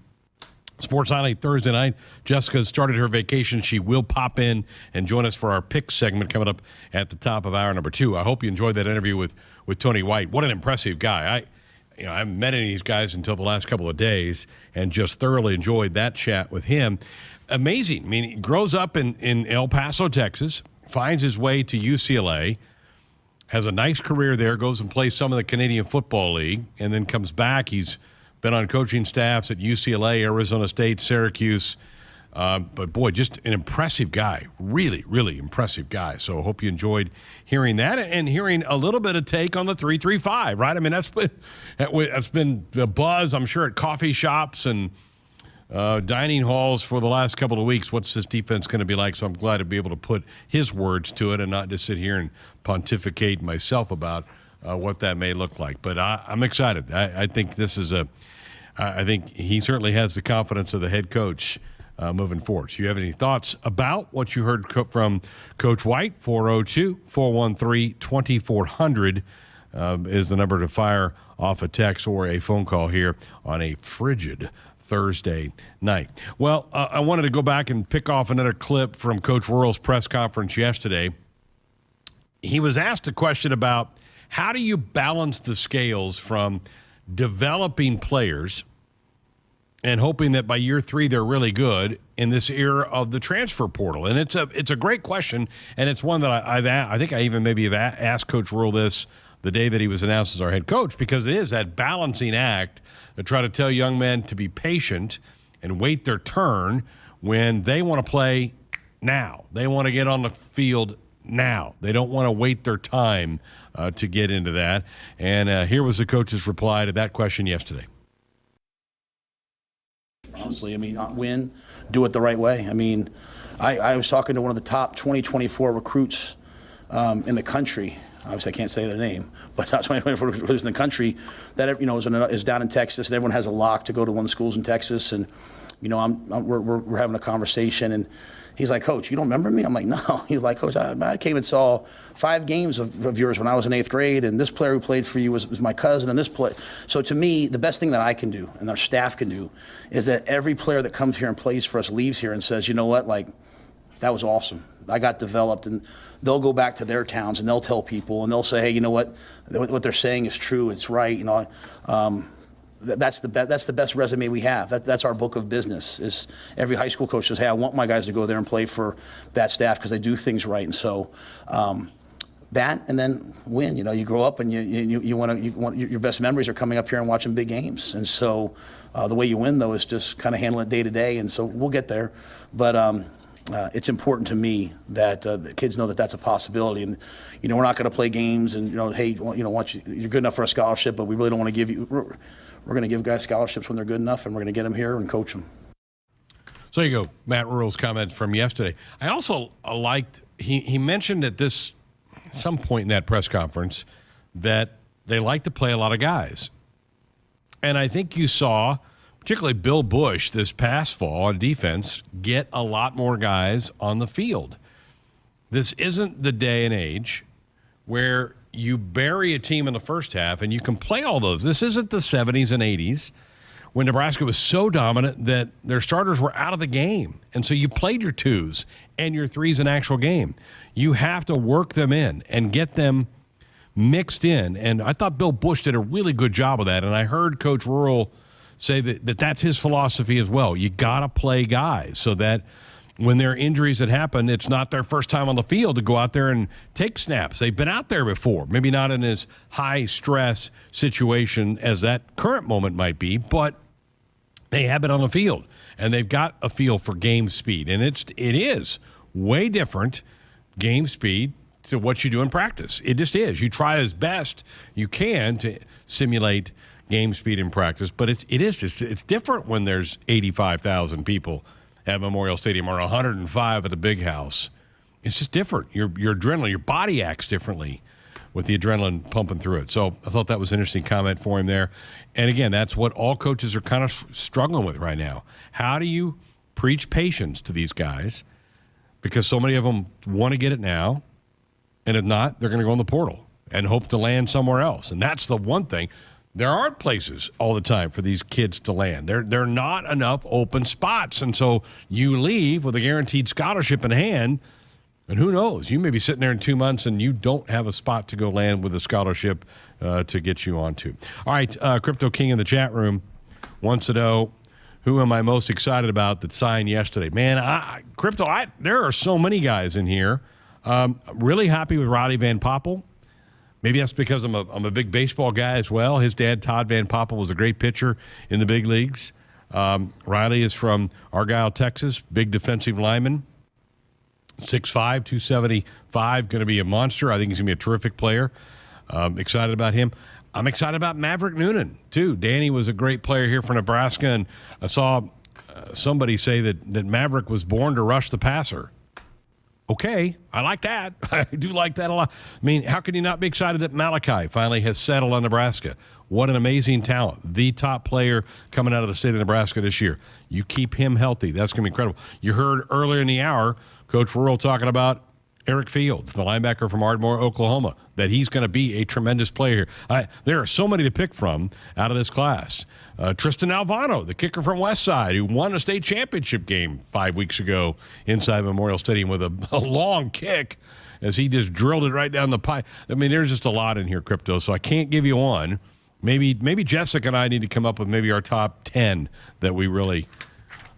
Sports Highlight Thursday night. Jessica started her vacation. She will pop in and join us for our pick segment coming up at the top of hour number 2. I hope you enjoyed that interview with Tony White. What an impressive guy. I haven't met any of these guys until the last couple of days and just thoroughly enjoyed that chat with him. Amazing. I mean, he grows up in El Paso, Texas, finds his way to UCLA, has a nice career there, goes and plays some of the Canadian Football League, and then comes back. He's been on coaching staffs at UCLA, Arizona State, Syracuse. But, boy, just an impressive guy. Really, really impressive guy. So I hope you enjoyed hearing that and hearing a little bit of take on the 3-3-5, right? I mean, that's been the buzz, I'm sure, at coffee shops and dining halls for the last couple of weeks. What's this defense going to be like? So I'm glad to be able to put his words to it and not just sit here and pontificate myself about what that may look like. But I'm excited. I think this is I think he certainly has the confidence of the head coach moving forward. So you have any thoughts about what you heard from Coach White? 402-413-2400 is the number to fire off a text or a phone call here on a frigid Thursday night. Well, I wanted to go back and pick off another clip from Coach Worrell's press conference yesterday. He was asked a question about how do you balance the scales from developing players and hoping that by year 3 they're really good in this era of the transfer portal. And it's a great question, and it's one that I think I even maybe have asked Coach Worrell this the day that he was announced as our head coach, because it is that balancing act to try to tell young men to be patient and wait their turn when they want to play now. They want to get on the field now. They don't want to wait their time to get into that. And here was the coach's reply to that question yesterday. Honestly, I mean, win, do it the right way. I mean, I was talking to one of the top 2024 recruits in the country. Obviously, I can't say their name, but top 2024 recruits in the country that is down in Texas, and everyone has a lock to go to one of the schools in Texas. And we're having a conversation, and he's like, Coach, you don't remember me? I'm like, no. He's like, Coach, I came and saw 5 games of yours when I was in 8th grade, and this player who played for you was my cousin, and this play. So to me, the best thing that I can do and our staff can do is that every player that comes here and plays for us leaves here and says, you know what, like, that was awesome. I got developed, and they'll go back to their towns and they'll tell people, and they'll say, hey, you know what they're saying is true. It's right. You know, that's the best resume we have. That's our book of business. Is every high school coach says, hey, I want my guys to go there and play for that staff because they do things right. And so that, and then win. You know, you grow up and you want your best memories are coming up here and watching big games. And so the way you win though is just kind of handle it day to day. And so we'll get there, but. It's important to me that the kids know that that's a possibility, and we're not going to play games and hey, you're good enough for a scholarship, but we really don't want to give you. We're going to give guys scholarships when they're good enough, and we're going to get them here and coach them. So there you go, Matt Rural's comment from yesterday. I also liked he mentioned at some point in that press conference that they like to play a lot of guys, and I think you saw. Particularly Bill Bush this past fall on defense, get a lot more guys on the field. This isn't the day and age where you bury a team in the first half and you can play all those. This isn't the 70s and 80s when Nebraska was so dominant that their starters were out of the game. And so you played your 2s and your 3s in actual game. You have to work them in and get them mixed in. And I thought Bill Bush did a really good job of that. And I heard Coach Rural say that's his philosophy as well. You got to play guys so that when there are injuries that happen, it's not their first time on the field to go out there and take snaps. They've been out there before, maybe not in as high-stress situation as that current moment might be, but they have been on the field, and they've got a feel for game speed. And it is way different game speed to what you do in practice. It just is. You try as best you can to simulate game speed in practice, but it's different when there's 85,000 people at Memorial Stadium or 105 at the Big House. It's just different. Your adrenaline, your body acts differently with the adrenaline pumping through it. So I thought that was an interesting comment for him there. And again, that's what all coaches are kind of struggling with right now. How do you preach patience to these guys? Because so many of them want to get it now, and if not, they're going to go in the portal and hope to land somewhere else. And that's the one thing. There aren't places all the time for these kids to land. There are not enough open spots. And so you leave with a guaranteed scholarship in hand, and who knows? You may be sitting there in 2 months and you don't have a spot to go land with a scholarship to get you onto. All right, Crypto King in the chat room wants to know, who am I most excited about that signed yesterday? Man, there are so many guys in here. Really happy with Roddy Van Poppel. Maybe that's because I'm a big baseball guy as well. His dad, Todd Van Poppel, was a great pitcher in the big leagues. Riley is from Argyle, Texas, big defensive lineman, 6'5", 275, going to be a monster. I think he's going to be a terrific player. Excited about him. I'm excited about Maverick Noonan, too. Danny was a great player here for Nebraska, and I saw somebody say that Maverick was born to rush the passer. Okay, I like that. I do like that a lot. I mean, how can you not be excited that Malachi finally has settled on Nebraska? What an amazing talent. The top player coming out of the state of Nebraska this year. You keep him healthy. That's going to be incredible. You heard earlier in the hour Coach Rural talking about Eric Fields, the linebacker from Ardmore, Oklahoma, that he's going to be a tremendous player here. There are so many to pick from out of this class. Tristan Alvano, the kicker from Westside, who won a state championship game 5 weeks ago inside Memorial Stadium with a long kick as he just drilled it right down the pipe. I mean, there's just a lot in here, Crypto, so I can't give you one. Maybe Jessica and I need to come up with maybe our top 10 that we really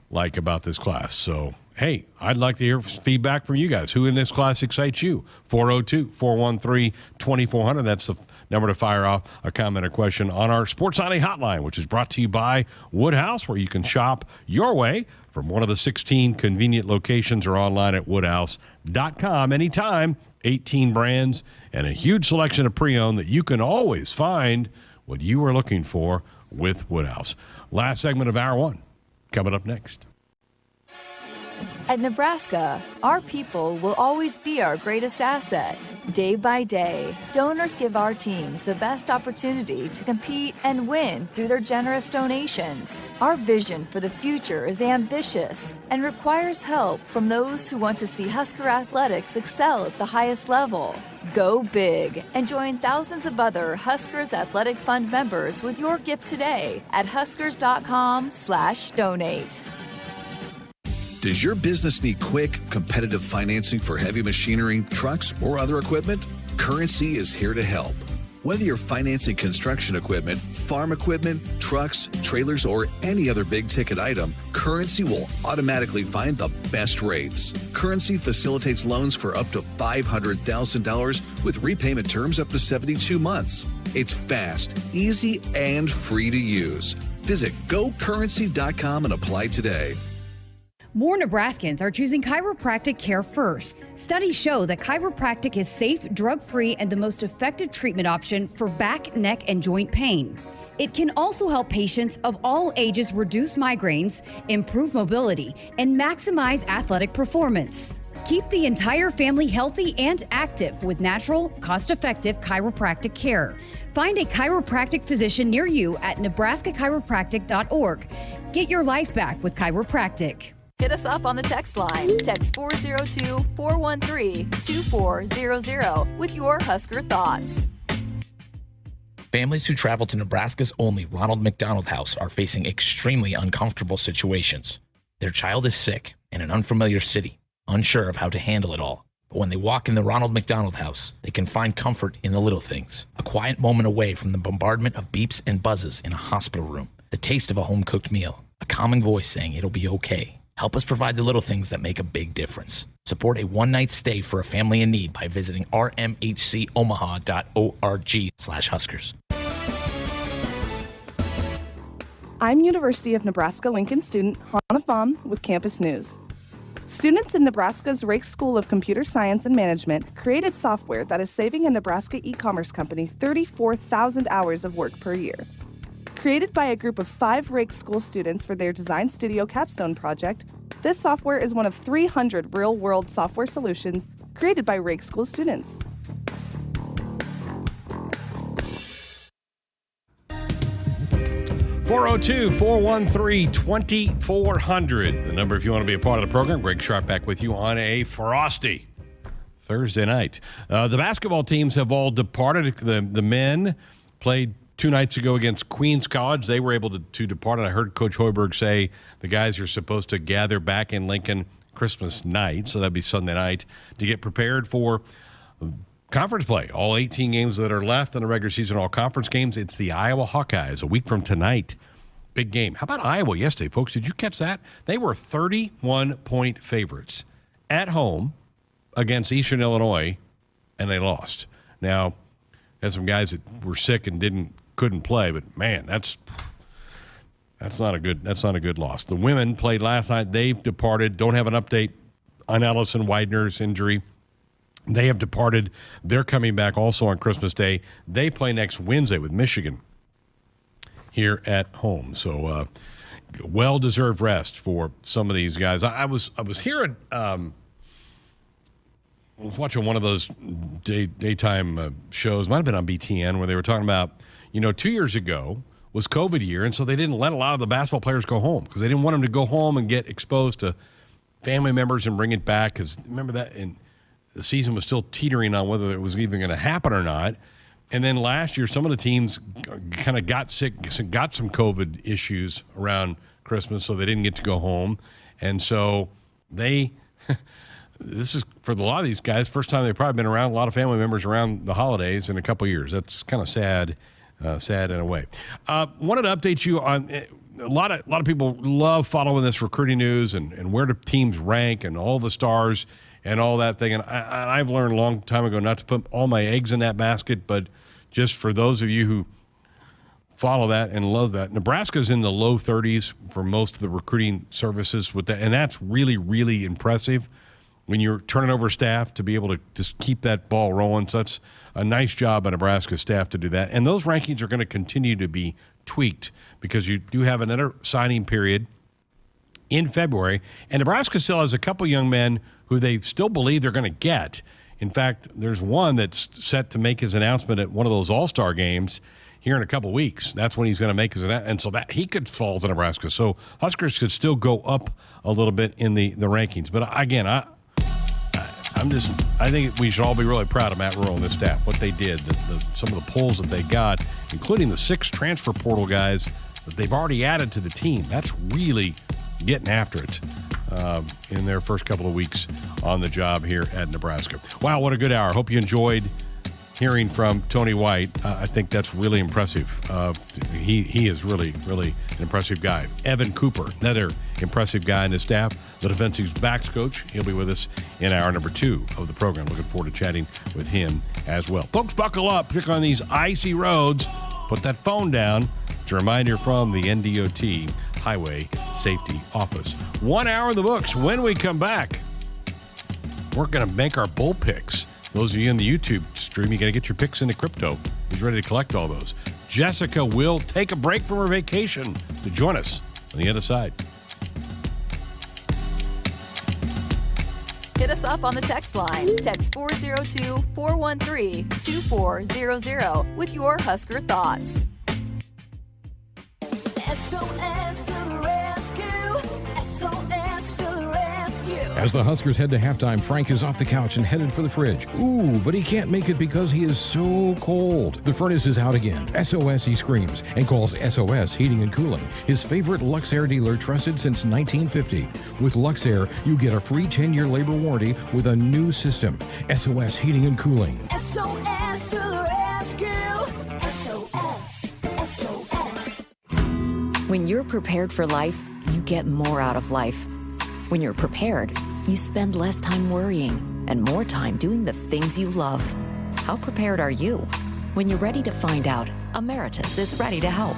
like about this class. So, hey, I'd like to hear feedback from you guys. Who in this class excites you? 402-413-2400. That's the number to fire off a comment or question on our Sports Nightly hotline, which is brought to you by Woodhouse, where you can shop your way from one of the 16 convenient locations or online at woodhouse.com. Anytime, 18 brands and a huge selection of pre-owned that you can always find what you are looking for with Woodhouse. Last segment of Hour 1 coming up next. At Nebraska, our people will always be our greatest asset. Day by day, donors give our teams the best opportunity to compete and win through their generous donations. Our vision for the future is ambitious and requires help from those who want to see Husker athletics excel at the highest level. Go big and join thousands of other Huskers Athletic Fund members with your gift today at huskers.com/donate. Does your business need quick, competitive financing for heavy machinery, trucks, or other equipment? Currency is here to help. Whether you're financing construction equipment, farm equipment, trucks, trailers, or any other big-ticket item, Currency will automatically find the best rates. Currency facilitates loans for up to $500,000 with repayment terms up to 72 months. It's fast, easy, and free to use. Visit GoCurrency.com and apply today. More Nebraskans are choosing chiropractic care first. Studies show that chiropractic is safe, drug-free, and the most effective treatment option for back, neck, and joint pain. It can also help patients of all ages reduce migraines, improve mobility, and maximize athletic performance. Keep the entire family healthy and active with natural, cost-effective chiropractic care. Find a chiropractic physician near you at nebraska-chiropractic.org. Get your life back with chiropractic. Hit us up on the text line. Text 402-413-2400 with your Husker thoughts. Families who travel to Nebraska's only Ronald McDonald House are facing extremely uncomfortable situations. Their child is sick in an unfamiliar city, unsure of how to handle it all. But when they walk in the Ronald McDonald House, they can find comfort in the little things. A quiet moment away from the bombardment of beeps and buzzes in a hospital room. The taste of a home-cooked meal. A calming voice saying it'll be okay. Help us provide the little things that make a big difference. Support a one-night stay for a family in need by visiting rmhcomaha.org/Huskers. I'm University of Nebraska-Lincoln student Hannah Pham with Campus News. Students in Nebraska's Rake School of Computer Science and Management created software that is saving a Nebraska e-commerce company 34,000 hours of work per year. Created by a group of 5 Rake School students for their Design Studio Capstone project, this software is one of 300 real-world software solutions created by Rake School students. (402-413-2400). The number if you want to be a part of the program. Greg Sharpe back with you on a frosty Thursday night. The basketball teams have all departed. The men played 2 nights ago against Queens College. They were able to depart, and I heard Coach Hoiberg say the guys are supposed to gather back in Lincoln Christmas night, so that'd be Sunday night, to get prepared for conference play. All 18 games that are left in the regular season, all conference games. It's the Iowa Hawkeyes a week from tonight. Big game. How about Iowa yesterday, folks? Did you catch that? They were 31-point favorites at home against Eastern Illinois, and they lost. Now, had some guys that were sick and couldn't play, but man, that's not a good loss. The women played last night. They've departed. Don't have an update on Allison Widener's injury. They have departed. They're coming back also on Christmas Day. They play next Wednesday with Michigan here at home. So well-deserved rest for some of these guys. I was hearing. I was watching one of those daytime shows. Might have been on BTN where they were talking about, 2 years ago was COVID year, and so they didn't let a lot of the basketball players go home because they didn't want them to go home and get exposed to family members and bring it back. Because remember that, and the season was still teetering on whether it was even going to happen or not. And then last year, some of the teams kind of got sick, got some COVID issues around Christmas, so they didn't get to go home. And so this is, for a lot of these guys, first time they've probably been around a lot of family members around the holidays in a couple of years. That's kind of sad in a way. Wanted to update you on a lot of people love following this recruiting news and where the teams rank and all the stars and all that thing. And I've learned a long time ago not to put all my eggs in that basket, but just for those of you who follow that and love that. Nebraska's in the low 30s for most of the recruiting services with that, and that's really, really impressive when you're turning over staff to be able to just keep that ball rolling. So that's a nice job by Nebraska staff to do that. And those rankings are going to continue to be tweaked because you do have another signing period in February, and Nebraska still has a couple young men who they still believe they're going to get. In fact, there's one that's set to make his announcement at one of those all-star games here in a couple weeks. That's when he's going to make his announcement, and so that he could fall to Nebraska. So Huskers could still go up a little bit in the rankings. But again, I think we should all be really proud of Matt Rule and this staff, what they did, some of the polls that they got, including the 6 transfer portal guys that they've already added to the team. That's really getting after it in their first couple of weeks on the job here at Nebraska. Wow, what a good hour. Hope you enjoyed hearing from Tony White. I think that's really impressive. He is really, really an impressive guy. Evan Cooper, another impressive guy in his staff, the defensive backs coach. He'll be with us in hour number 2 of the program. Looking forward to chatting with him as well. Folks, buckle up, particularly on these icy roads. Put that phone down. It's a reminder from the NDOT Highway Safety Office. 1 hour in the books. When we come back, we're going to make our bull picks. Those of you in the YouTube stream, you got to get your picks into crypto. He's ready to collect all those. Jessica will take a break from her vacation to join us on the other side. Hit us up on the text line. Text 402-413-2400 with your Husker thoughts. SOS to the rescue. SOS to the rescue. As the Huskers head to halftime, Frank is off the couch and headed for the fridge. Ooh, but he can't make it because he is so cold. The furnace is out again. SOS, he screams, and calls SOS Heating and Cooling, his favorite Luxair dealer trusted since 1950. With Luxair, you get a free 10-year labor warranty with a new system. SOS Heating and Cooling. SOS to the rescue. SOS. SOS. When you're prepared for life, you get more out of life. When you're prepared, you spend less time worrying and more time doing the things you love. How prepared are you? When you're ready to find out, Emeritus is ready to help.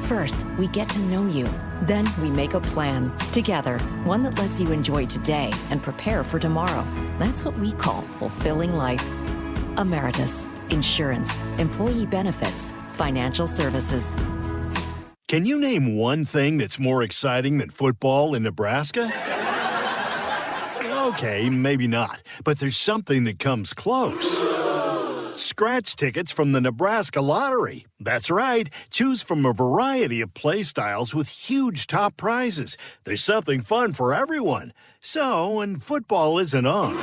First, we get to know you. Then we make a plan together, one that lets you enjoy today and prepare for tomorrow. That's what we call fulfilling life. Emeritus, insurance, employee benefits, financial services. Can you name one thing that's more exciting than football in Nebraska? Okay, maybe not, but there's something that comes close. Scratch tickets from the Nebraska Lottery. That's right. Choose from a variety of play styles with huge top prizes. There's something fun for everyone. So, when football isn't on,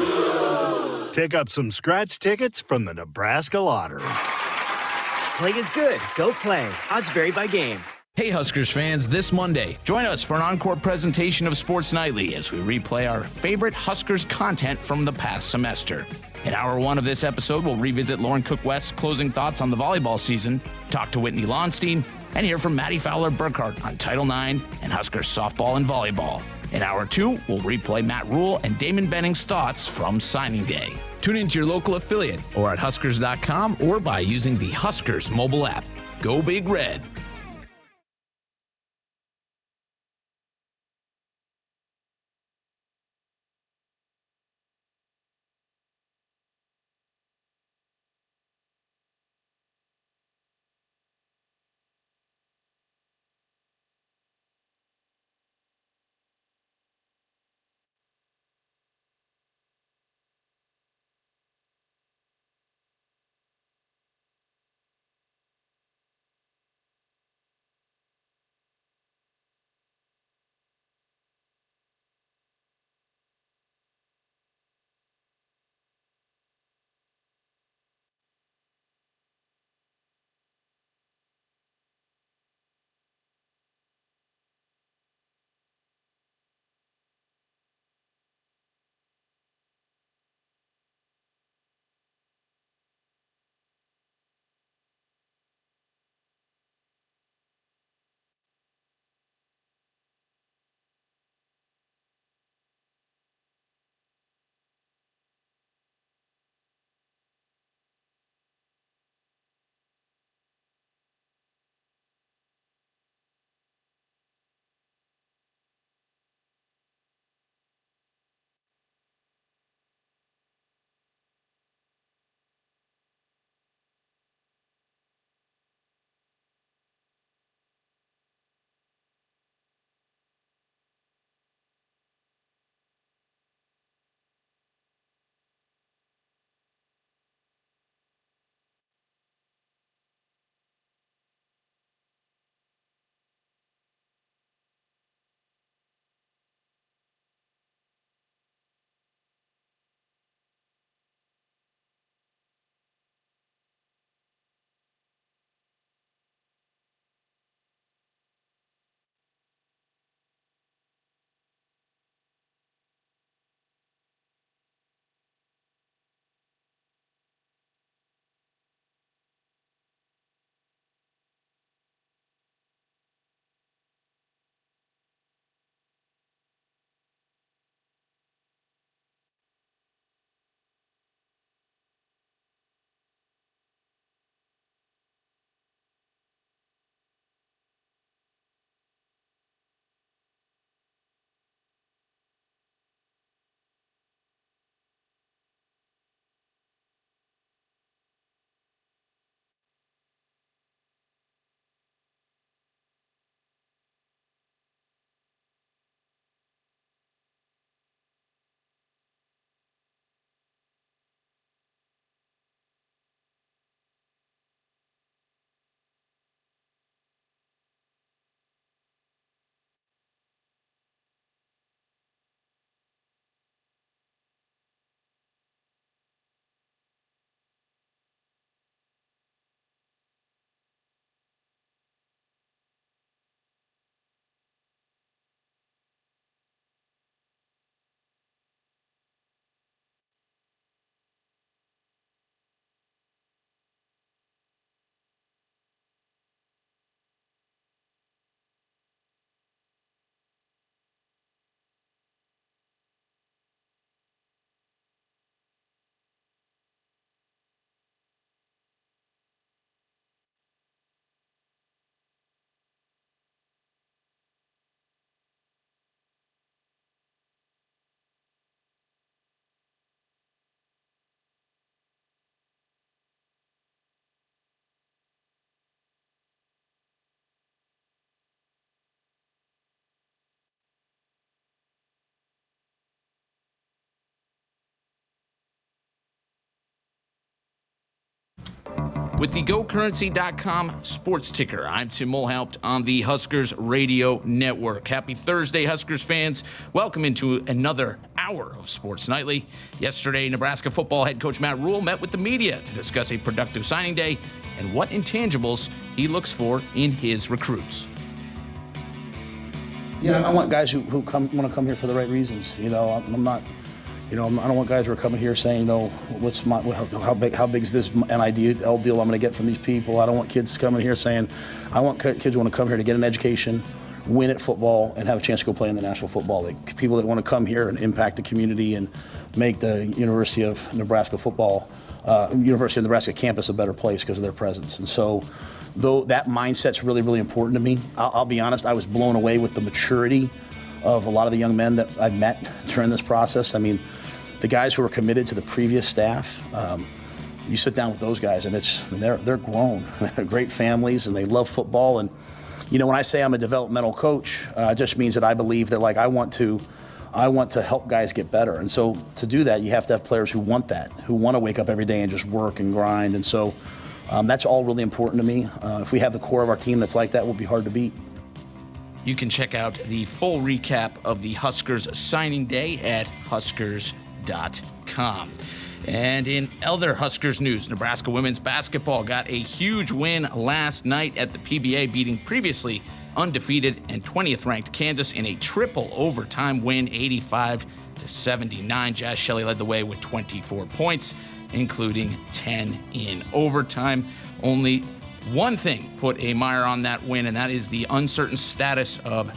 pick up some scratch tickets from the Nebraska Lottery. Play is good. Go play. Odds vary by game. Hey Huskers fans, this Monday, join us for an encore presentation of Sports Nightly as we replay our favorite Huskers content from the past semester. In hour 1 of this episode, we'll revisit Lauren Cook-West's closing thoughts on the volleyball season, talk to Whitney Lonstein, and hear from Maddie Fowler-Burkhart on Title IX and Huskers softball and volleyball. In hour 2, we'll replay Matt Rule and Damon Benning's thoughts from signing day. Tune into your local affiliate or at Huskers.com or by using the Huskers mobile app. Go Big Red! with the GoCurrency.com sports ticker. I'm Tim Mulhaupt on the Huskers Radio Network. Happy Thursday, Huskers fans. Welcome into another hour of Sports Nightly. Yesterday, Nebraska football head coach Matt Rule met with the media to discuss a productive signing day and what intangibles he looks for in his recruits. Yeah, I want guys who want to come here for the right reasons. I'm not. I don't want guys who are coming here saying, how big is this NIL deal I'm going to get from these people? I don't want kids coming here saying, I want kids who want to come here to get an education, win at football, and have a chance to go play in the National Football League. People that want to come here and impact the community and make the University of Nebraska campus a better place because of their presence. And so, though that mindset's really, really important to me, I'll be honest, I was blown away with the maturity of a lot of the young men that I met during this process. I mean, the guys who were committed to the previous staff, you sit down with those guys and they're grown. They have great families and they love football. And, when I say I'm a developmental coach, it just means that I believe that I want to help guys get better. And so to do that, you have to have players who want that, who want to wake up every day and just work and grind. And so that's all really important to me. If we have the core of our team that's like that, we'll be hard to beat. You can check out the full recap of the Huskers signing day at Huskers.com. And in other Huskers news, Nebraska women's basketball got a huge win last night at the PBA, beating previously undefeated and 20th ranked Kansas in a triple overtime win, 85-79. Jazz Shelley led the way with 24 points, including 10 in overtime. Only one thing put a mire on that win, and that is the uncertain status of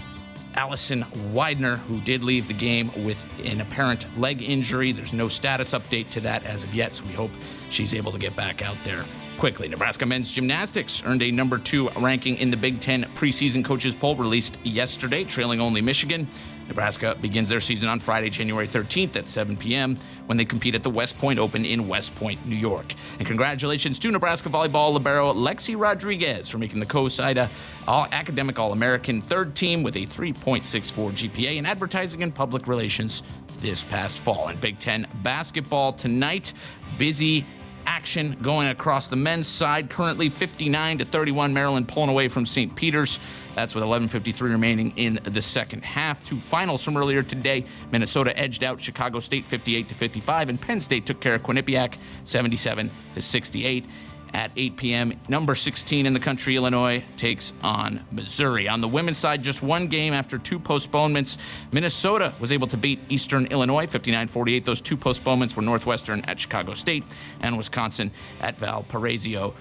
Allison Widener, who did leave the game with an apparent leg injury. There's no status update to that as of yet, so we hope she's able to get back out there quickly. Nebraska men's gymnastics earned a number 2 ranking in the Big Ten preseason coaches poll released yesterday, trailing only Michigan. Nebraska begins their season on Friday, January 13th at 7 p.m. when they compete at the West Point Open in West Point, New York. And congratulations to Nebraska volleyball libero Lexi Rodriguez for making the COSIDA Academic All-American third team with a 3.64 GPA in advertising and public relations this past fall. And Big Ten basketball tonight, busy action going across the men's side. Currently 59-31, Maryland pulling away from St. Peter's. That's with 11:53 remaining in the second half. 2 finals from earlier today. Minnesota edged out Chicago State 58-55, and Penn State took care of Quinnipiac 77-68. At 8 p.m., number 16 in the country, Illinois, takes on Missouri. On the women's side, just one game after 2 postponements. Minnesota was able to beat Eastern Illinois 59-48. Those 2 postponements were Northwestern at Chicago State and Wisconsin at Valparaiso,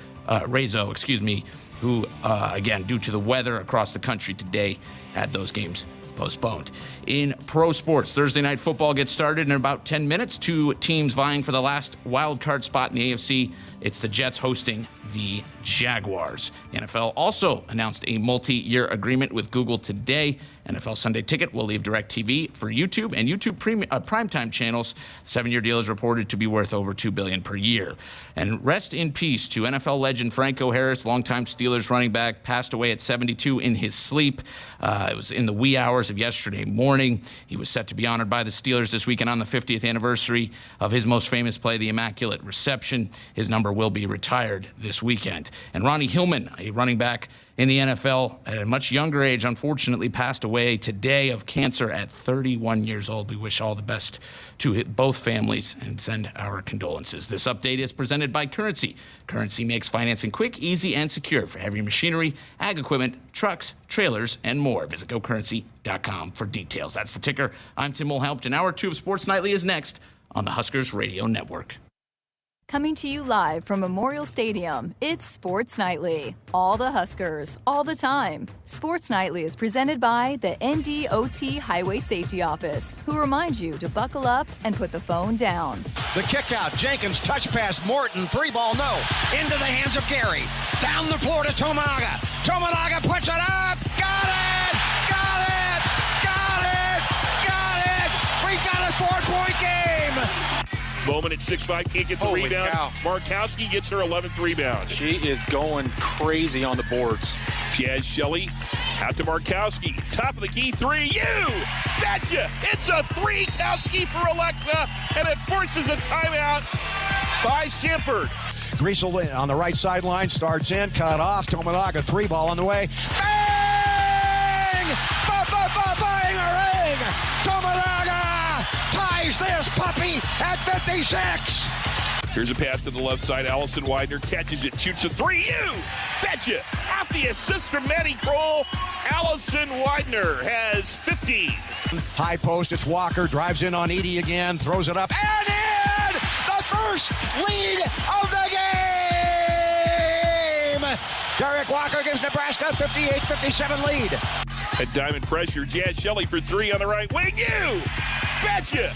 who, again, due to the weather across the country today, had those games postponed. In pro sports, Thursday night football gets started in about 10 minutes. 2 teams vying for the last wild card spot in the AFC. It's the Jets hosting the Jaguars. The NFL also announced a multi-year agreement with Google today. NFL Sunday Ticket will leave DirecTV for YouTube and YouTube primetime channels. 7-year deal is reported to be worth over $2 billion per year. And rest in peace to NFL legend Franco Harris, longtime Steelers running back, passed away at 72 in his sleep. It was in the wee hours of yesterday morning. He was set to be honored by the Steelers this weekend on the 50th anniversary of his most famous play, the Immaculate Reception. His number will be retired this weekend. And Ronnie Hillman, a running back in the NFL at a much younger age, unfortunately passed away today of cancer at 31 years old. We wish all the best to both families and send our condolences. This update is presented by Currency. Currency makes financing quick, easy, and secure for heavy machinery, ag equipment, trucks, trailers, and more. Visit GoCurrency.com for details. That's the ticker. I'm Tim Mulhaupt, and Hour 2 of Sports Nightly is next on the Huskers Radio Network. Coming to you live from Memorial Stadium, it's Sports Nightly. All the Huskers, all the time. Sports Nightly is presented by the NDOT Highway Safety Office, who reminds you to buckle up and put the phone down. The kick out, Jenkins, touch pass, Morton, 3-ball, no. Into the hands of Gary. Down the floor to Tominaga. Tominaga puts it up. Got it! Got it! Got it! Got it! We've got a 4-point game! Bowman at 6'5", can't get the rebound. Cow. Markowski gets her 11th rebound. She is going crazy on the boards. Jazz Shelley out to Markowski. Top of the key, 3. You betcha! It's a 3, Kowski for Alexa, and it forces a timeout by Shepard. Greasel on the right sideline, starts in, cut off. Tominaga, 3-ball on the way. Bang! Bang-a-ring! Tominaga ties this puppy at 56. Here's a pass to the left side. Allison Widener catches it, shoots a 3. You betcha! Off the assist from Maddie Kroll. Allison Widener has 50. High post, it's Walker, drives in on Edie again, throws it up, and in! The first lead of the game! Derek Walker gives Nebraska a 58-57 lead. At diamond pressure, Jazz Shelley for 3 on the right wing. You betcha!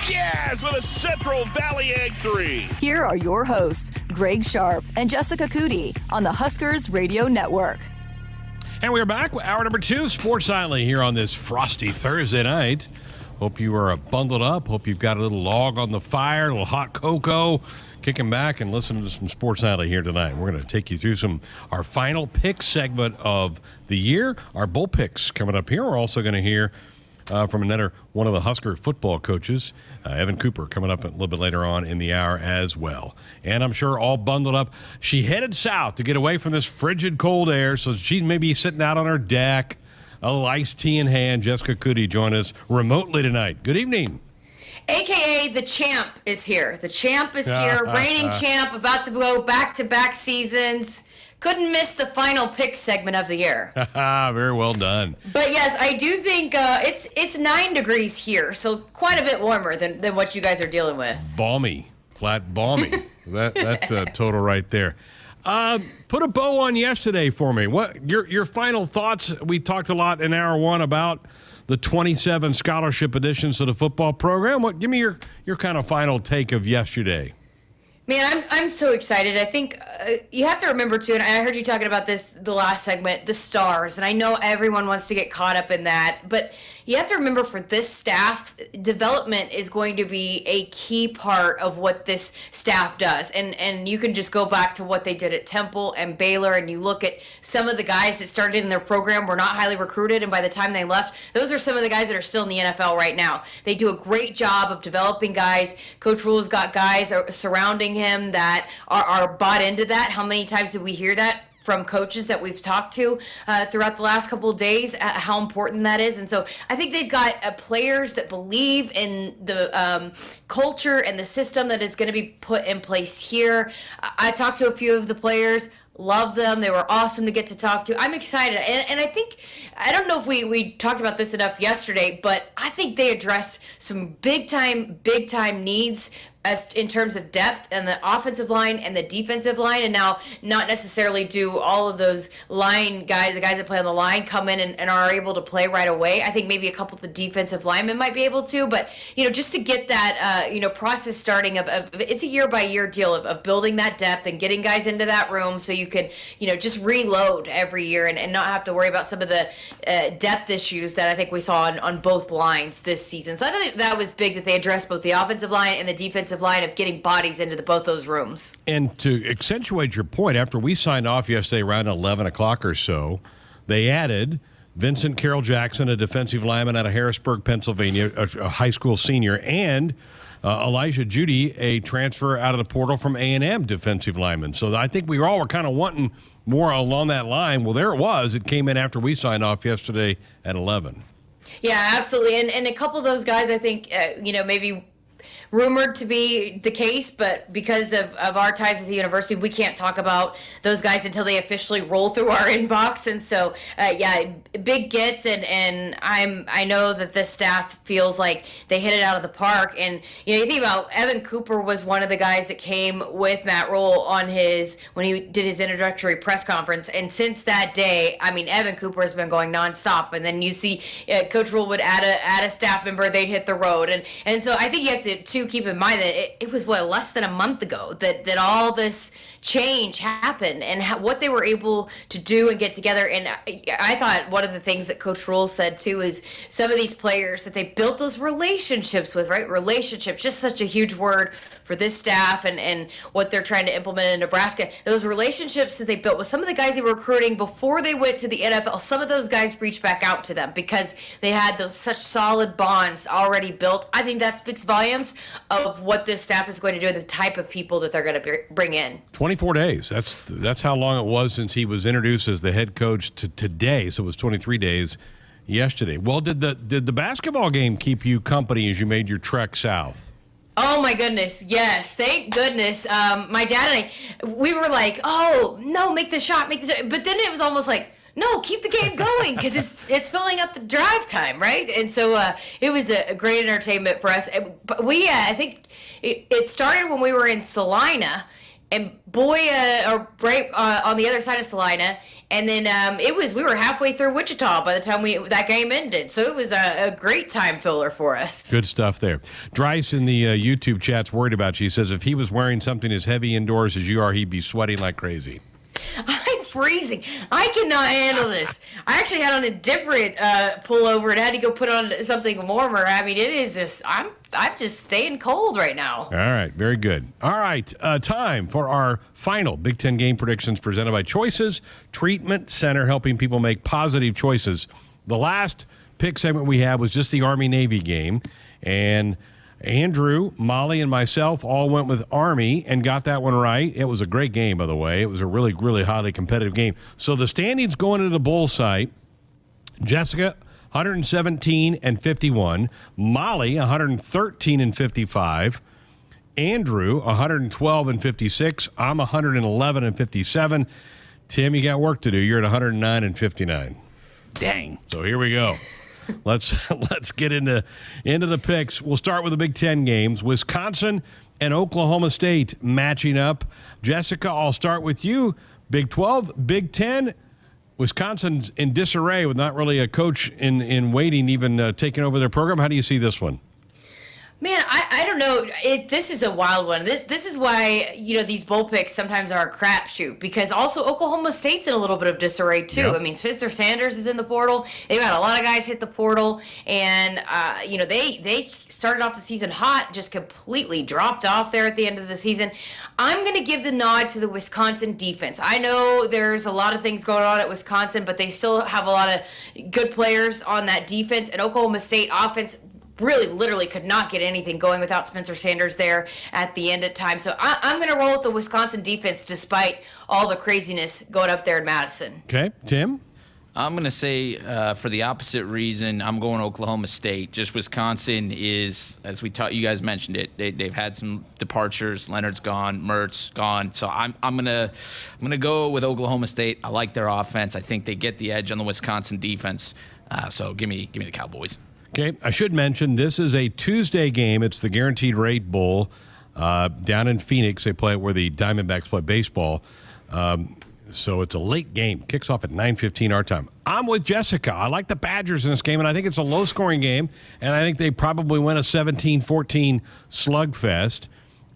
Jazz with a Central Valley Egg 3. Here are your hosts, Greg Sharpe and Jessica Coody on the Huskers Radio Network. And we're back with hour number 2, Sports Nightly, here on this frosty Thursday night. Hope you are bundled up. Hope you've got a little log on the fire, a little hot cocoa. Kicking back and listening to some Sports Nightly here tonight. We're going to take you through our final pick segment of the year. Our bull picks coming up here. We're also going to hear from another one of the Husker football coaches, Evan Cooper, coming up a little bit later on in the hour as well. And I'm sure all bundled up. She headed south to get away from this frigid cold air, so she's maybe sitting out on her deck, a little iced tea in hand. Jessica Coody join us remotely tonight. Good evening. AKA the champ is here. The champ is here, reigning champ, about to go back-to-back seasons. Couldn't miss the final pick segment of the year. Very well done. But yes, I do think it's 9 degrees here, so quite a bit warmer than what you guys are dealing with. Balmy, flat balmy. That's total right there. Put a bow on yesterday for me. What your final thoughts? We talked a lot in hour 1 about the 27 scholarship additions to the football program. Give me your kind of final take of yesterday. Man, I'm so excited. I think you have to remember, too, and I heard you talking about this the last segment, the stars, and I know everyone wants to get caught up in that, but you have to remember for this staff, development is going to be a key part of what this staff does, and you can just go back to what they did at Temple and Baylor, and you look at some of the guys that started in their program were not highly recruited, and by the time they left, those are some of the guys that are still in the NFL right now. They do a great job of developing guys. Coach Rule's got guys surrounding him that are bought into that. How many times did we hear that from coaches that we've talked to throughout the last couple of days, how important that is? And so I think they've got players that believe in the culture and the system that is going to be put in place here. I talked to a few of the players. Love them. They were awesome to get to talk to. I'm excited. And I think, I don't know if we talked about this enough yesterday, but I think they addressed some big time needs as in terms of depth and the offensive line and the defensive line, and now not necessarily do all of those line guys, the guys that play on the line, come in and are able to play right away. I think maybe a couple of the defensive linemen might be able to, but just to get that process starting of it's a year by year deal of building that depth and getting guys into that room so you can just reload every year and not have to worry about some of the depth issues that I think we saw on both lines this season. So I think that was big that they addressed both the offensive line and the defensive line of getting bodies into both those rooms. And to accentuate your point, after we signed off yesterday around 11 o'clock or so, they added Vincent Carroll Jackson, a defensive lineman out of Harrisburg, Pennsylvania, a high school senior, and Elijah Judy, a transfer out of the portal from A&M defensive lineman. So I think we all were kind of wanting more along that line. Well, there it was. It came in after we signed off yesterday at 11. Yeah, absolutely. And a couple of those guys, I think, maybe rumored to be the case, but because of our ties with the university, we can't talk about those guys until they officially roll through our inbox. And so, big gets, and I know that this staff feels like they hit it out of the park. And you think about Evan Cooper was one of the guys that came with Matt Rule when he did his introductory press conference, and since that day, Evan Cooper has been going nonstop. And then you see Coach Rule would add a staff member, they'd hit the road, and so I think you have to keep in mind that it was less than a month ago that all this change happened, and what they were able to do and get together. And I thought one of the things that Coach Rule said too is some of these players that they built those relationships with, right? Relationships, just such a huge word for this staff and what they're trying to implement in Nebraska. Those relationships that they built with some of the guys they were recruiting before they went to the NFL, some of those guys reached back out to them because they had those such solid bonds already built. I think that speaks volumes of what this staff is going to do and the type of people that they're going to bring in. 24 days. That's how long it was since he was introduced as the head coach to today. So it was 23 days yesterday. Well, did the basketball game keep you company as you made your trek south? Oh my goodness, yes, thank goodness. My dad and I, we were like, oh no, make the shot. But then it was almost like, no, keep the game going because it's filling up the drive time, right? And so it was a great entertainment for us. But I think it started when we were in Salina, and right on the other side of Salina, and then we were halfway through Wichita by the time that game ended. So it was a great time filler for us. Good stuff there. Dryce in the YouTube chat's worried about you. He says if he was wearing something as heavy indoors as you are, he'd be sweating like crazy. I'm freezing. I cannot handle this. I actually had on a different pullover and had to go put on something warmer. I mean, it is just, I'm just staying cold right now. All right, very good. All right, time for our final Big Ten game predictions presented by Choices Treatment Center, helping people make positive choices. The last pick segment we had was just the Army-Navy game, and Andrew, Molly, and myself all went with Army and got that one right. It was a great game, by the way. It was a really, really highly competitive game. So the standings going into the bowl site, Jessica, 117-51. Molly, 113-55. Andrew, 112-56. I'm 111-57. Tim, you got work to do. You're at 109-59. Dang. So here we go. Let's get into the picks. We'll start with the Big Ten games. Wisconsin and Oklahoma State matching up. Jessica, I'll start with you. Big 12, Big 10. Wisconsin's in disarray with not really a coach in waiting, even taking over their program. How do you see this one? Man, I don't know. This is a wild one. This is why, these bowl picks sometimes are a crapshoot, because also Oklahoma State's in a little bit of disarray too. Yep. I mean, Spencer Sanders is in the portal. They've had a lot of guys hit the portal, and they started off the season hot, just completely dropped off there at the end of the season. I'm going to give the nod to the Wisconsin defense. I know there's a lot of things going on at Wisconsin, but they still have a lot of good players on that defense, and Oklahoma State offense really literally could not get anything going without Spencer Sanders there at the end of time. So I'm going to roll with the Wisconsin defense despite all the craziness going up there in Madison. Okay, Tim? I'm going to say for the opposite reason, I'm going Oklahoma State. Just Wisconsin is, as you guys mentioned it, they've had some departures. Leonard's gone, Mertz gone. So I'm gonna go with Oklahoma State. I like their offense. I think they get the edge on the Wisconsin defense. So give me the Cowboys. Okay, I should mention this is a Tuesday game. It's the Guaranteed Rate Bowl down in Phoenix. They play it where the Diamondbacks play baseball. So it's a late game. Kicks off at 9:15 our time. I'm with Jessica. I like the Badgers in this game, and I think it's a low-scoring game, and I think they probably win a 17-14 slugfest.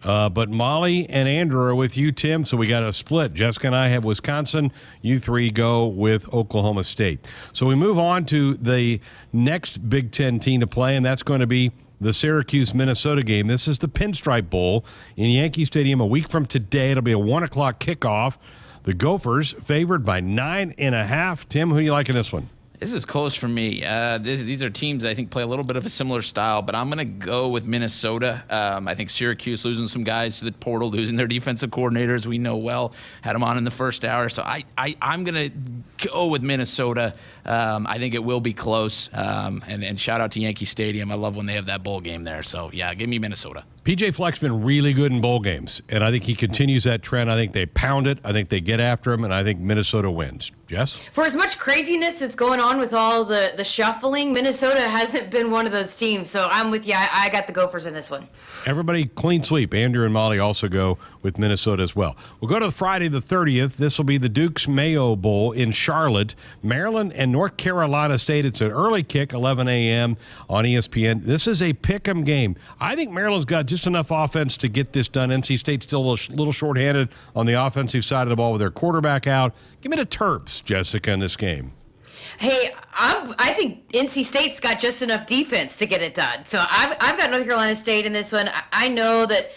But Molly and Andrew are with you, Tim, so we got a split. Jessica and I have Wisconsin. You three go with Oklahoma State. So we move on to the next Big Ten team to play, and that's going to be the Syracuse-Minnesota game. This is the Pinstripe Bowl in Yankee Stadium a week from today. It'll be a 1 o'clock kickoff. The Gophers favored by 9.5. Tim, who do you like in this one? This is close for me. These are teams that I think play a little bit of a similar style, but I'm going to go with Minnesota. I think Syracuse losing some guys to the portal, losing their defensive coordinators we know well, had them on in the first hour. So I'm going to go with Minnesota. I think it will be close. And shout out to Yankee Stadium. I love when they have that bowl game there. So, yeah, give me Minnesota. P.J. Fleck's been really good in bowl games, and I think he continues that trend. I think they pound it. I think they get after him, and I think Minnesota wins. Jess? For as much craziness that's going on with all the shuffling, Minnesota hasn't been one of those teams. So I'm with you. I got the Gophers in this one. Everybody clean sweep. Andrew and Molly also go with Minnesota as well. We'll go to Friday the 30th. This will be the Duke's Mayo Bowl in Charlotte. Maryland and North Carolina State. It's an early kick, 11 a.m. on ESPN. This is a pick-em game. I think Maryland's got just enough offense to get this done. NC State's still a little shorthanded on the offensive side of the ball with their quarterback out. Give me the Terps, Jessica, in this game. Hey, I think NC State's got just enough defense to get it done. So I've got North Carolina State in this one. I know that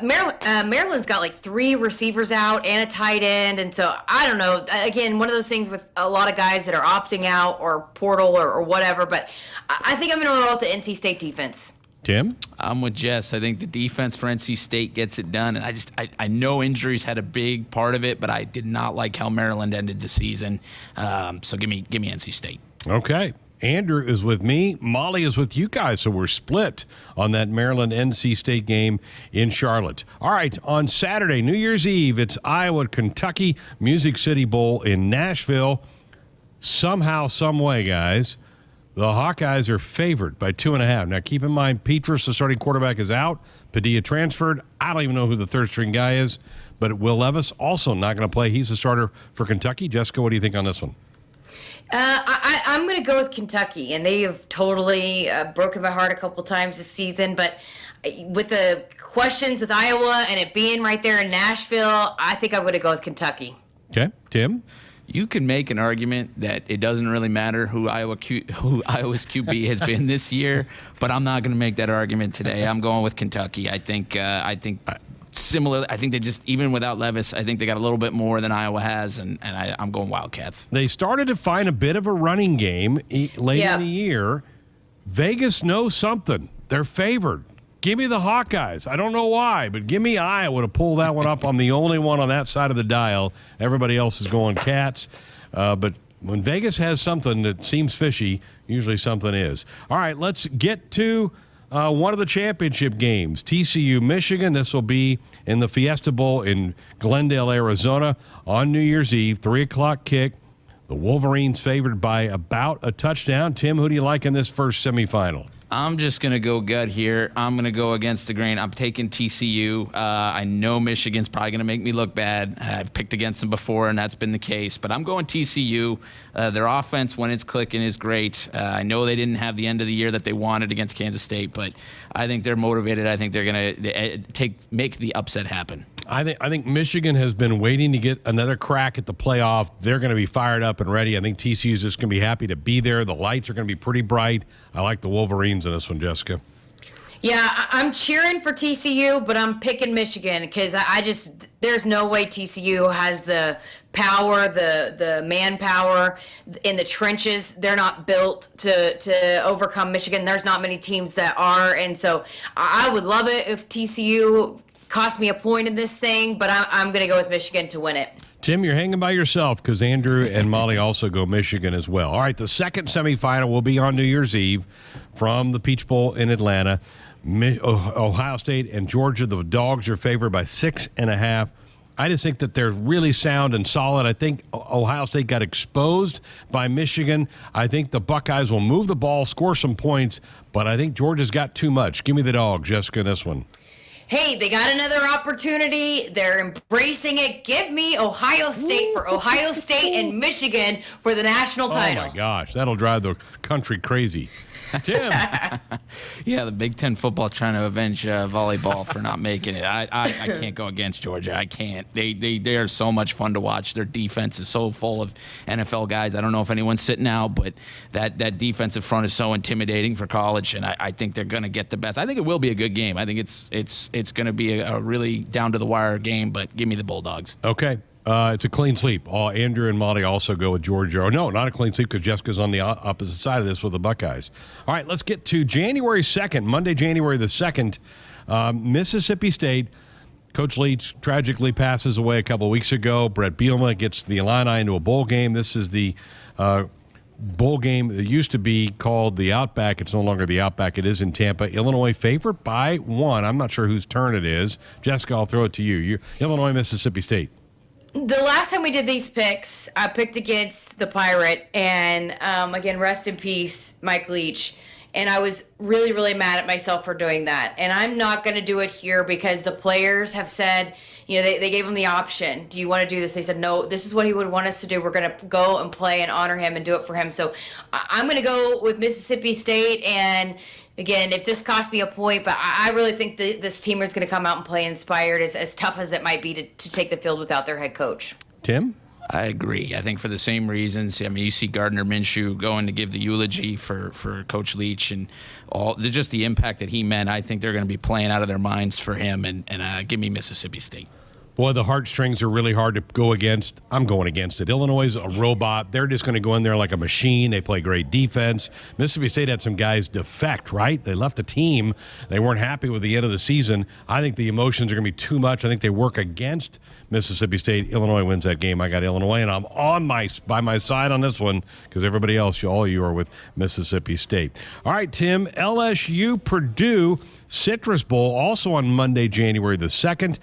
Maryland's got like 3 receivers out and a tight end, and so I don't know. Again, one of those things with a lot of guys that are opting out or portal or whatever. But I think I'm going to roll with the NC State defense. Tim? I'm with Jess. I think the defense for NC State gets it done. And I know injuries had a big part of it, but I did not like how Maryland ended the season. So give me NC State. Okay. Andrew is with me. Molly is with you guys. So we're split on that Maryland-NC State game in Charlotte. All right. On Saturday, New Year's Eve, it's Iowa-Kentucky Music City Bowl in Nashville. Somehow, some way, guys, the Hawkeyes are favored by 2.5. Now, keep in mind, Petrus, the starting quarterback, is out. Padilla transferred. I don't even know who the third-string guy is. But Will Levis also not going to play. He's the starter for Kentucky. Jessica, what do you think on this one? I'm going to go with Kentucky, and they have totally broken my heart a couple times this season. But with the questions with Iowa and it being right there in Nashville, I think I'm going to go with Kentucky. Okay. Tim? You can make an argument that it doesn't really matter who Iowa's QB has been this year, but I'm not going to make that argument today. I'm going with Kentucky. I think similar. I think they just, even without Levis, I think they got a little bit more than Iowa has, and I'm going Wildcats. They started to find a bit of a running game late in the year. Vegas knows something. They're favored. Give me the Hawkeyes. I don't know why, but give me Iowa to pull that one up. I'm the only one on that side of the dial. Everybody else is going Cats. But when Vegas has something that seems fishy, usually something is. All right, let's get to one of the championship games. TCU, Michigan. This will be in the Fiesta Bowl in Glendale, Arizona on New Year's Eve, 3 o'clock kick. The Wolverines favored by about a touchdown. Tim, who do you like in this first semifinal? I'm just going to go gut here. I'm going to go against the grain. I'm taking TCU. I know Michigan's probably going to make me look bad. I've picked against them before, and that's been the case. But I'm going TCU. Their offense, when it's clicking, is great. I know they didn't have the end of the year that they wanted against Kansas State, but I think they're motivated. I think they're going to make the upset happen. I think Michigan has been waiting to get another crack at the playoff. They're going to be fired up and ready. I think TCU is just going to be happy to be there. The lights are going to be pretty bright. I like the Wolverines in this one, Jessica. Yeah, I'm cheering for TCU, but I'm picking Michigan because there's no way TCU has the power, the manpower in the trenches. They're not built to overcome Michigan. There's not many teams that are, and so I would love it if TCU cost me a point in this thing, but I'm going to go with Michigan to win it. Tim, you're hanging by yourself because Andrew and Molly also go Michigan as well. All right, the second semifinal will be on New Year's Eve from the Peach Bowl in Atlanta. Ohio State and Georgia, the Dogs are favored by 6.5. I just think that they're really sound and solid. I think Ohio State got exposed by Michigan. I think the Buckeyes will move the ball, score some points, but I think Georgia's got too much. Give me the Dogs, Jessica, in this one. Hey, they got another opportunity. They're embracing it. Give me Ohio State for Ohio State and Michigan for the national title. Oh, my gosh. That'll drive the country crazy. Tim. Yeah, the Big Ten football trying to avenge volleyball for not making it. I can't go against Georgia. I can't. They are so much fun to watch. Their defense is so full of NFL guys. I don't know if anyone's sitting out, but that defensive front is so intimidating for college, and I think they're going to get the best. I think it will be a good game. I think it's going to be a really down-to-the-wire game, but give me the Bulldogs. Okay. It's a clean sweep. Andrew and Molly also go with Georgia. Oh, no, not a clean sweep because Jessica's on the opposite side of this with the Buckeyes. All right, let's get to January 2nd, Monday, January the 2nd. Mississippi State. Coach Leach tragically passes away a couple weeks ago. Brett Bielema gets the Illini into a bowl game. This is the bowl game that used to be called the Outback. It's no longer the Outback. It is in Tampa. Illinois favored by 1. I'm not sure whose turn it is. Jessica, I'll throw it to you. Illinois, Mississippi State. The last time we did these picks, I picked against the Pirate, and again, rest in peace, Mike Leach. And I was really, really mad at myself for doing that. And I'm not going to do it here because the players have said, they gave him the option. Do you want to do this? They said, no, this is what he would want us to do. We're going to go and play and honor him and do it for him. So I'm going to go with Mississippi State. And again, if this cost me a point, but I really think that this team is going to come out and play inspired, as tough as it might be to take the field without their head coach. Tim? I agree. I think for the same reasons. I mean, you see Gardner Minshew going to give the eulogy for Coach Leach and just the impact that he meant. I think they're going to be playing out of their minds for him, and give me Mississippi State. Boy, the heartstrings are really hard to go against. I'm going against it. Illinois is a robot. They're just going to go in there like a machine. They play great defense. Mississippi State had some guys defect, right? They left a team. They weren't happy with the end of the season. I think the emotions are going to be too much. I think they work against Mississippi State. Illinois wins that game. I got Illinois, and I'm by my side on this one because everybody else, all you are with Mississippi State. All right, Tim, LSU, Purdue, Citrus Bowl, also on Monday, January the 2nd.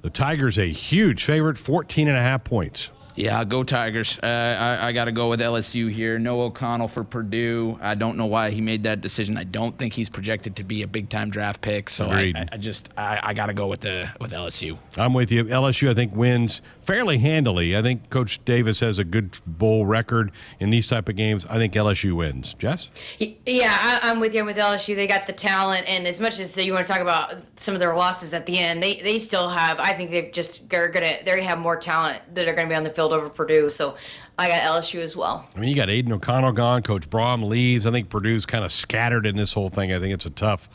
The Tigers a huge favorite, 14.5 points. Yeah, go Tigers. I got to go with LSU here. No O'Connell for Purdue. I don't know why he made that decision. I don't think he's projected to be a big-time draft pick. So I got to go with LSU. I'm with you. LSU, I think, wins fairly handily. I think Coach Davis has a good bowl record in these type of games. I think LSU wins. Jess? Yeah, I'm with you. I'm with LSU. They got the talent, and as much as you want to talk about some of their losses at the end, they still have. I think they have more talent that are going to be on the field over Purdue. So I got LSU as well. I mean, you got Aiden O'Connell gone. Coach Braum leaves. I think Purdue's kind of scattered in this whole thing. I think it's a tough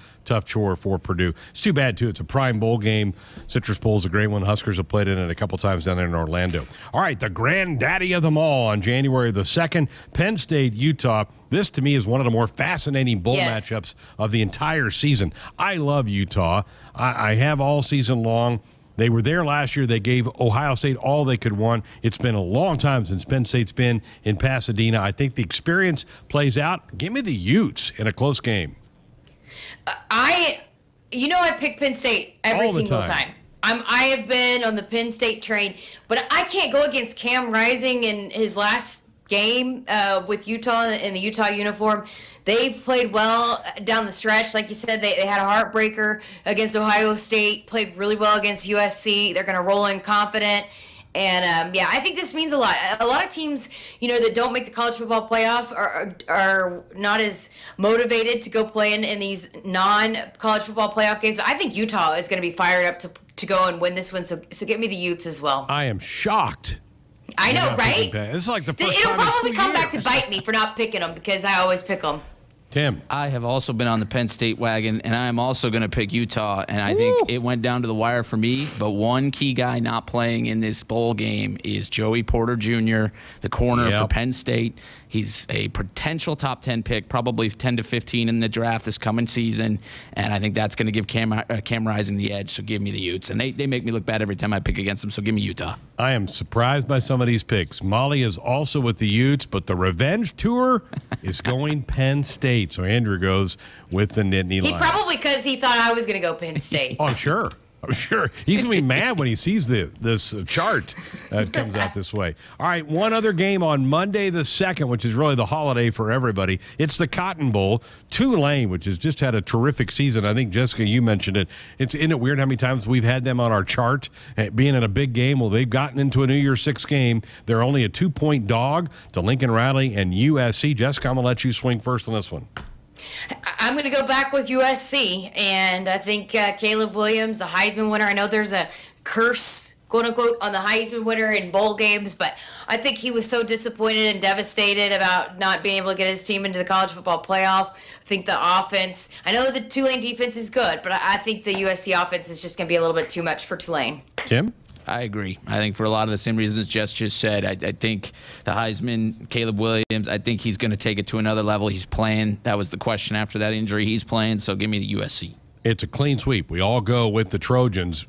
chore for Purdue. It's too bad, too. It's a prime bowl game. Citrus Bowl is a great one. Huskers have played in it a couple times down there in Orlando. All right, the granddaddy of them all on January the 2nd, Penn State, Utah. This, to me, is one of the more fascinating bowl matchups of the entire season. I love Utah. I have all season long. They were there last year. They gave Ohio State all they could want. It's been a long time since Penn State's been in Pasadena. I think the experience plays out. Give me the Utes in a close game. I pick Penn State every single time. I have been on the Penn State train, but I can't go against Cam Rising in his last game with Utah in the Utah uniform. They've played well down the stretch. Like you said, they had a heartbreaker against Ohio State, played really well against USC. They're going to roll in confident. And, I think this means a lot. A lot of teams, that don't make the college football playoff are not as motivated to go play in these non-college football playoff games. But I think Utah is going to be fired up to go and win this one. So get me the Utes as well. I am shocked. I know, right? This is like the first It'll time probably come back to bite me for not picking them because I always pick them. Tim? I have also been on the Penn State wagon, and I am also going to pick Utah. And I think it went down to the wire for me. But one key guy not playing in this bowl game is Joey Porter Jr., the corner for Penn State. He's a potential top 10 pick, probably 10 to 15 in the draft this coming season. And I think that's going to give Cam Rising the edge. So give me the Utes. And they make me look bad every time I pick against them. So give me Utah. I am surprised by some of these picks. Molly is also with the Utes, but the revenge tour is going Penn State. So Andrew goes with the Nittany Lions. Probably because he thought I was going to go Penn State. Oh, I'm sure. He's going to be mad when he sees this chart that comes out this way. All right, one other game on Monday the 2nd, which is really the holiday for everybody. It's the Cotton Bowl. Tulane, which has just had a terrific season. I think, Jessica, you mentioned it. Isn't it weird how many times we've had them on our chart being in a big game? Well, they've gotten into a New Year's Six game. They're only a 2-point dog to Lincoln Riley and USC. Jessica, I'm going to let you swing first on this one. I'm going to go back with USC, and I think Caleb Williams, the Heisman winner, I know there's a curse, quote-unquote, on the Heisman winner in bowl games, but I think he was so disappointed and devastated about not being able to get his team into the college football playoff. I think the offense, I know the Tulane defense is good, but I think the USC offense is just going to be a little bit too much for Tulane. Tim? I agree. I think for a lot of the same reasons Jess just said, I think the Heisman, Caleb Williams, I think he's going to take it to another level. He's playing. That was the question after that injury. He's playing, so give me the USC. It's a clean sweep. We all go with the Trojans.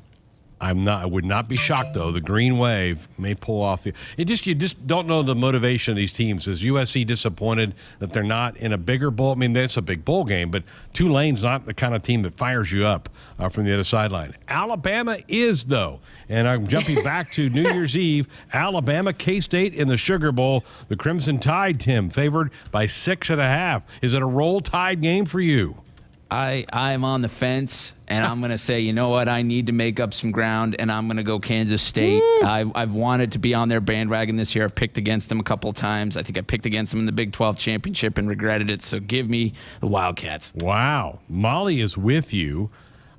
I would not be shocked, though. The Green Wave may pull off you just don't know the motivation of these teams. Is USC disappointed that they're not in a bigger bowl? I mean, that's a big bowl game, but Tulane's not the kind of team that fires you up from the other sideline. Alabama is, though. And I'm jumping back to New Year's Eve. Alabama, K-State in the Sugar Bowl. The Crimson Tide, Tim, favored by 6.5. Is it a roll tide game for you? I'm on the fence, and I'm going to say, you know what? I need to make up some ground, and I'm going to go Kansas State. I've wanted to be on their bandwagon this year. I've picked against them a couple of times. I think I picked against them in the Big 12 championship and regretted it, so give me the Wildcats. Wow. Molly is with you.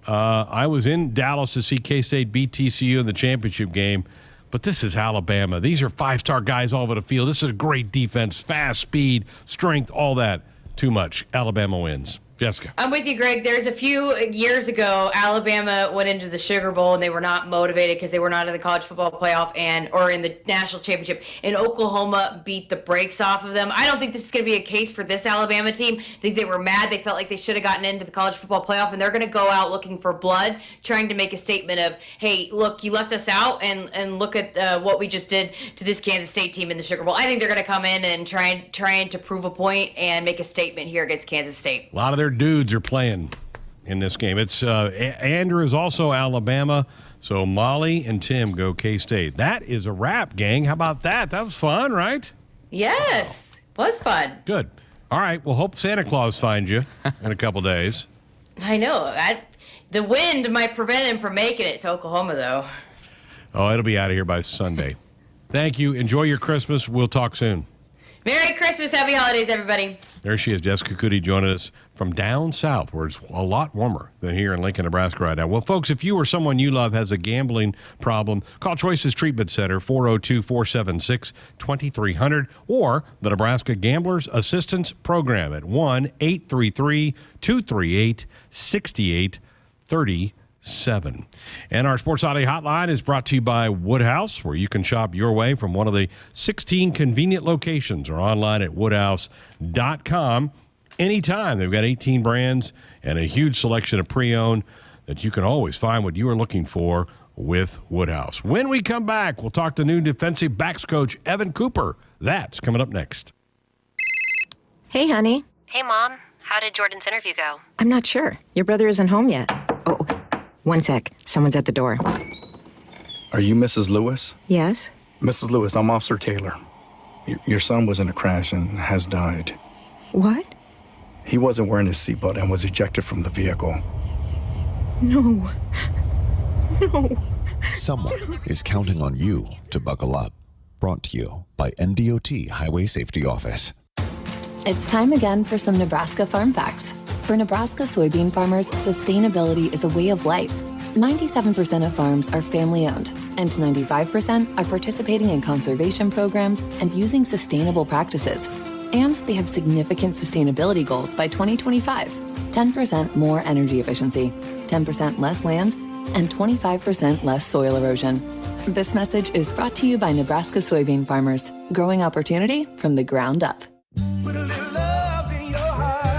I was in Dallas to see K-State beat TCU in the championship game, But this is Alabama. These are five-star guys all over the field. This is a great defense, fast, speed, strength, all that. Too much. Alabama wins. Jessica. I'm with you, Greg. There's a few years ago, Alabama went into the Sugar Bowl and they were not motivated because they were not in the college football playoff or in the national championship. And Oklahoma beat the brakes off of them. I don't think this is going to be a case for this Alabama team. I think they were mad. They felt like they should have gotten into the college football playoff, and they're going to go out looking for blood, trying to make a statement of, hey, look, you left us out, and look at what we just did to this Kansas State team in the Sugar Bowl. I think they're going to come in and trying to prove a point and make a statement here against Kansas State. A lot of their dudes are playing in this game. It's Andrew is also Alabama, so Molly and Tim go K-State. That is a wrap, gang. How about that? That was fun, right? Yes, was fun. Good. All right, well, hope Santa Claus finds you in a couple days. I know. The wind might prevent him from making it to Oklahoma, though. Oh, it'll be out of here by Sunday. Thank you. Enjoy your Christmas. We'll talk soon. Merry Christmas. Happy holidays, everybody. There she is, Jessica Coody, joining us from down south, where it's a lot warmer than here in Lincoln, Nebraska right now. Well, folks, if you or someone you love has a gambling problem, call Choices Treatment Center, 402-476-2300, or the Nebraska Gamblers Assistance Program at 1-833-238-6837. And our Sports Audio Hotline is brought to you by Woodhouse, where you can shop your way from one of the 16 convenient locations or online at woodhouse.com anytime. They've got 18 brands and a huge selection of pre-owned that you can always find what you are looking for with Woodhouse. When we come back, we'll talk to new defensive backs coach Evan Cooper. That's coming up next. Hey, honey. Hey, Mom. How did Jordan's interview go? I'm not sure. Your brother isn't home yet. Oh, one sec. Someone's at the door. Are you Mrs. Lewis? Yes? Mrs. Lewis, I'm Officer Taylor. Your son was in a crash and has died. What? He wasn't wearing his seatbelt and was ejected from the vehicle. No. No. Someone is counting on you to buckle up. Brought to you by NDOT Highway Safety Office. It's time again for some Nebraska farm facts. For Nebraska soybean farmers, sustainability is a way of life. 97% of farms are family-owned, and 95% are participating in conservation programs and using sustainable practices. And they have significant sustainability goals by 2025. 10% more energy efficiency, 10% less land, and 25% less soil erosion. This message is brought to you by Nebraska soybean farmers, growing opportunity from the ground up.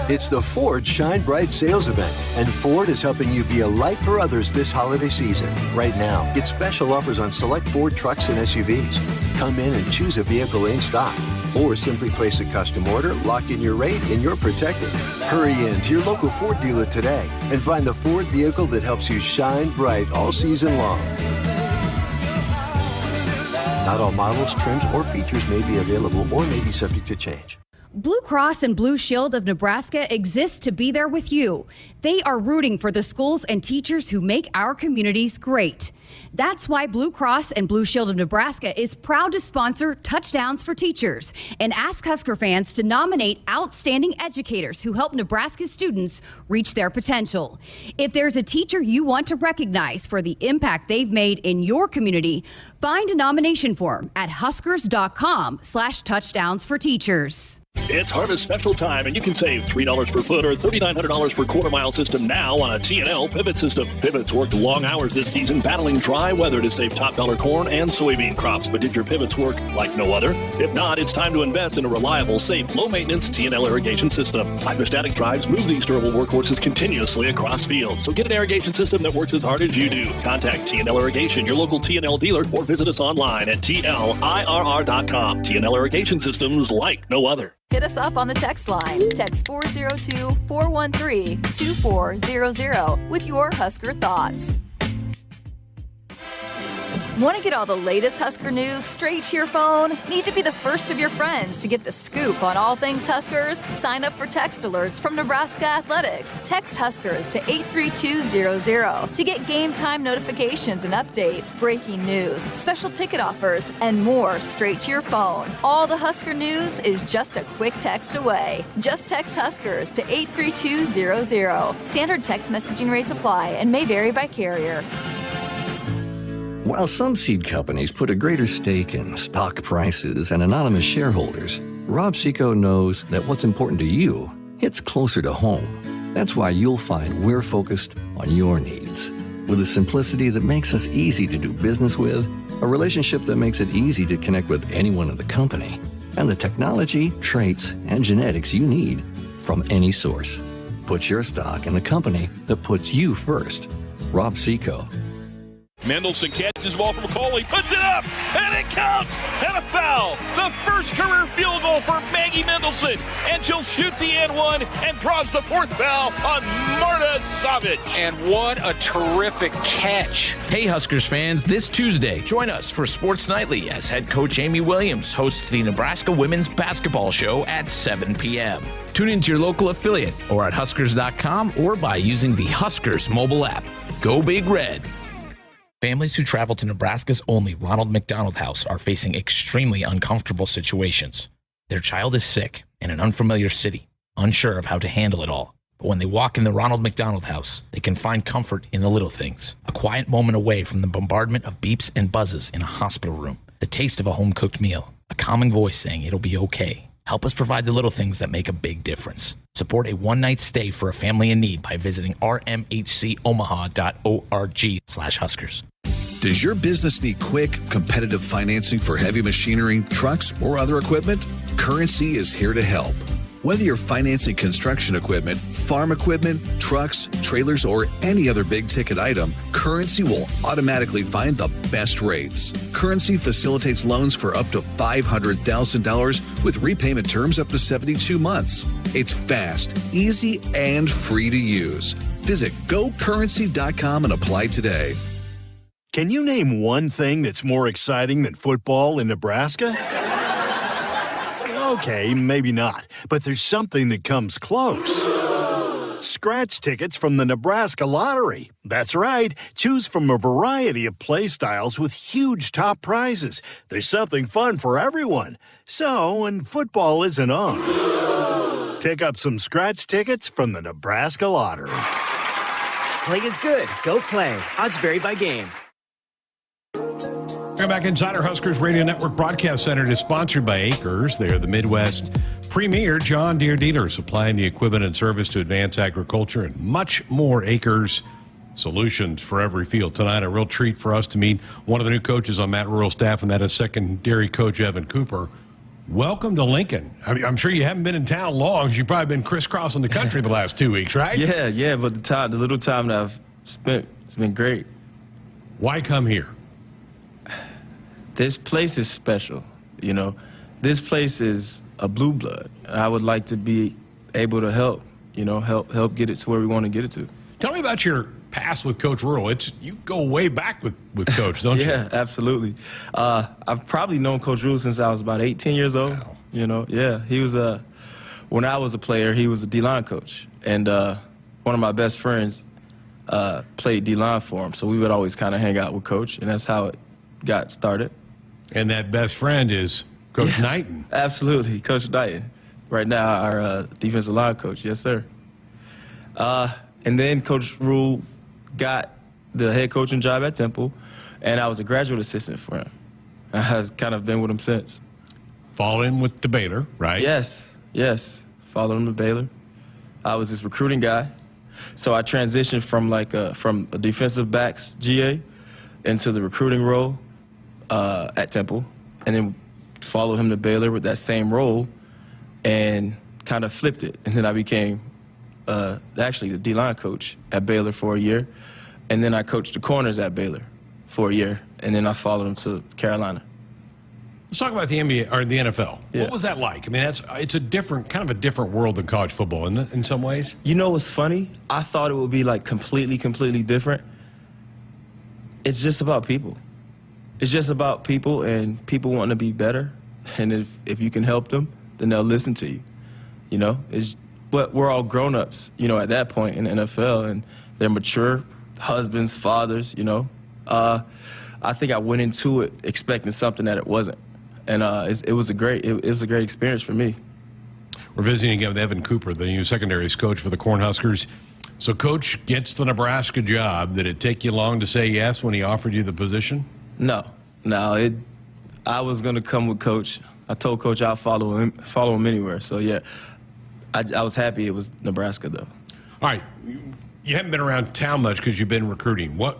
It's the Ford Shine Bright sales event, and Ford is helping you be a light for others this holiday season. Right now, get special offers on select Ford trucks and SUVs. Come in and choose a vehicle in stock, or simply place a custom order, lock in your rate, and you're protected. Hurry in to your local Ford dealer today and find the Ford vehicle that helps you shine bright all season long. Not all models, trims, or features may be available or may be subject to change. Blue Cross and Blue Shield of Nebraska exists to be there with you. They are rooting for the schools and teachers who make our communities great. That's why Blue Cross and Blue Shield of Nebraska is proud to sponsor Touchdowns for Teachers and ask Husker fans to nominate outstanding educators who help Nebraska students reach their potential. If there's a teacher you want to recognize for the impact they've made in your community, find a nomination form at huskers.com/touchdowns-for-teachers. It's harvest special time, and you can save $3 per foot or $3,900 per quarter-mile system now on a T&L pivot system. Pivots worked long hours this season battling dry weather to save top-dollar corn and soybean crops. But did your pivots work like no other? If not, it's time to invest in a reliable, safe, low-maintenance T&L irrigation system. Hydrostatic drives move these durable workhorses continuously across fields. So get an irrigation system that works as hard as you do. Contact T&L Irrigation, your local T&L dealer, or visit us online at TLIRR.com. T&L Irrigation Systems like no other. Hit us up on the text line. Text 402-413-2400 with your Husker thoughts. Want to get all the latest Husker news straight to your phone? Need to be the first of your friends to get the scoop on all things Huskers? Sign up for text alerts from Nebraska Athletics. Text Huskers to 83200 to get game time notifications and updates, breaking news, special ticket offers, and more straight to your phone. All the Husker news is just a quick text away. Just text Huskers to 83200. Standard text messaging rates apply and may vary by carrier. While some seed companies put a greater stake in stock prices and anonymous shareholders, Rob Seco knows that what's important to you hits closer to home. That's why you'll find we're focused on your needs. With a simplicity that makes us easy to do business with, a relationship that makes it easy to connect with anyone in the company, and the technology, traits, and genetics you need from any source. Put your stock in the company that puts you first. Rob Seco. Mendelson catches the ball from McCauley, puts it up, and it counts, and a foul. The first career field goal for Maggie Mendelson, and she'll shoot the and one and draws the fourth foul on Marta Savic. And what a terrific catch. Hey, Huskers fans, this Tuesday, join us for Sports Nightly as head coach Amy Williams hosts the Nebraska Women's Basketball Show at 7 p.m. Tune into your local affiliate or at Huskers.com or by using the Huskers mobile app. Go Big Red. Families who travel to Nebraska's only Ronald McDonald House are facing extremely uncomfortable situations. Their child is sick in an unfamiliar city, unsure of how to handle it all. But when they walk in the Ronald McDonald House, they can find comfort in the little things. A quiet moment away from the bombardment of beeps and buzzes in a hospital room. The taste of a home-cooked meal. A calming voice saying it'll be okay. Help us provide the little things that make a big difference. Support a one-night stay for a family in need by visiting rmhcomaha.org/Huskers. Does your business need quick, competitive financing for heavy machinery, trucks, or other equipment? Currency is here to help. Whether you're financing construction equipment, farm equipment, trucks, trailers, or any other big-ticket item, Currency will automatically find the best rates. Currency facilitates loans for up to $500,000 with repayment terms up to 72 months. It's fast, easy, and free to use. Visit GoCurrency.com and apply today. Can you name one thing that's more exciting than football in Nebraska? Okay, maybe not, but there's something that comes close. Scratch tickets from the Nebraska Lottery. That's right. Choose from a variety of play styles with huge top prizes. There's something fun for everyone. So, when football isn't on, pick up some scratch tickets from the Nebraska Lottery. Play is good. Go play. Odds vary by game. Welcome back inside our Huskers Radio Network Broadcast Center is sponsored by Acres. They're the Midwest premier John Deere dealer, supplying the equipment and service to advance agriculture and much more. Acres, solutions for every field. Tonight, a real treat for us to meet one of the new coaches on Matt Rural's staff, and that is secondary coach Evan Cooper. Welcome to Lincoln. I mean, I'm sure you haven't been in town long. You've probably been crisscrossing the country the last 2 weeks, right? Yeah, but the little time that I've spent, it's been great. Why come here? This place is special, you know. This place is a blue blood. I would like to be able to help get it to where we want to get it to. Tell me about your past with Coach Rural. You go way back with Coach, don't you? Yeah, absolutely. I've probably known Coach Rural since I was about 18 years old. Wow. You know, yeah. He was when I was a player, he was a D-line coach. And one of my best friends played D-line for him. So we would always kind of hang out with Coach, and that's how it got started. And that best friend is Coach Knighton. Absolutely, Coach Knighton. Right now, our defensive line coach. Yes, sir. And then Coach Rule got the head coaching job at Temple, and I was a graduate assistant for him. I have kind of been with him since. Followed him with the Baylor, right? Yes. Followed him to Baylor. I was his recruiting guy. So I transitioned from from a defensive backs GA into the recruiting role at Temple, and then followed him to Baylor with that same role and kind of flipped it. And then I became actually the D-line coach at Baylor for a year, and then I coached the corners at Baylor for a year, and then I followed him to Carolina. Let's talk about the NBA or the NFL. Yeah. What was that like? I mean, it's a kind of a different world than college football in some ways. You know what's funny? I thought it would be like completely different. It's just about people. It's just about people and people wanting to be better. And if you can help them, then they'll listen to you. You know, but we're all grown-ups, you know, at that point in the NFL, and they're mature husbands, fathers, you know. I think I went into it expecting something that it wasn't. And it was a great experience for me. We're visiting again with Evan Cooper, the new secondaries coach for the Cornhuskers. So Coach gets the Nebraska job. Did it take you long to say yes when he offered you the position? No. I was going to come with Coach. I told Coach I'll follow him anywhere. So, yeah, I was happy it was Nebraska, though. All right. You haven't been around town much because you've been recruiting. What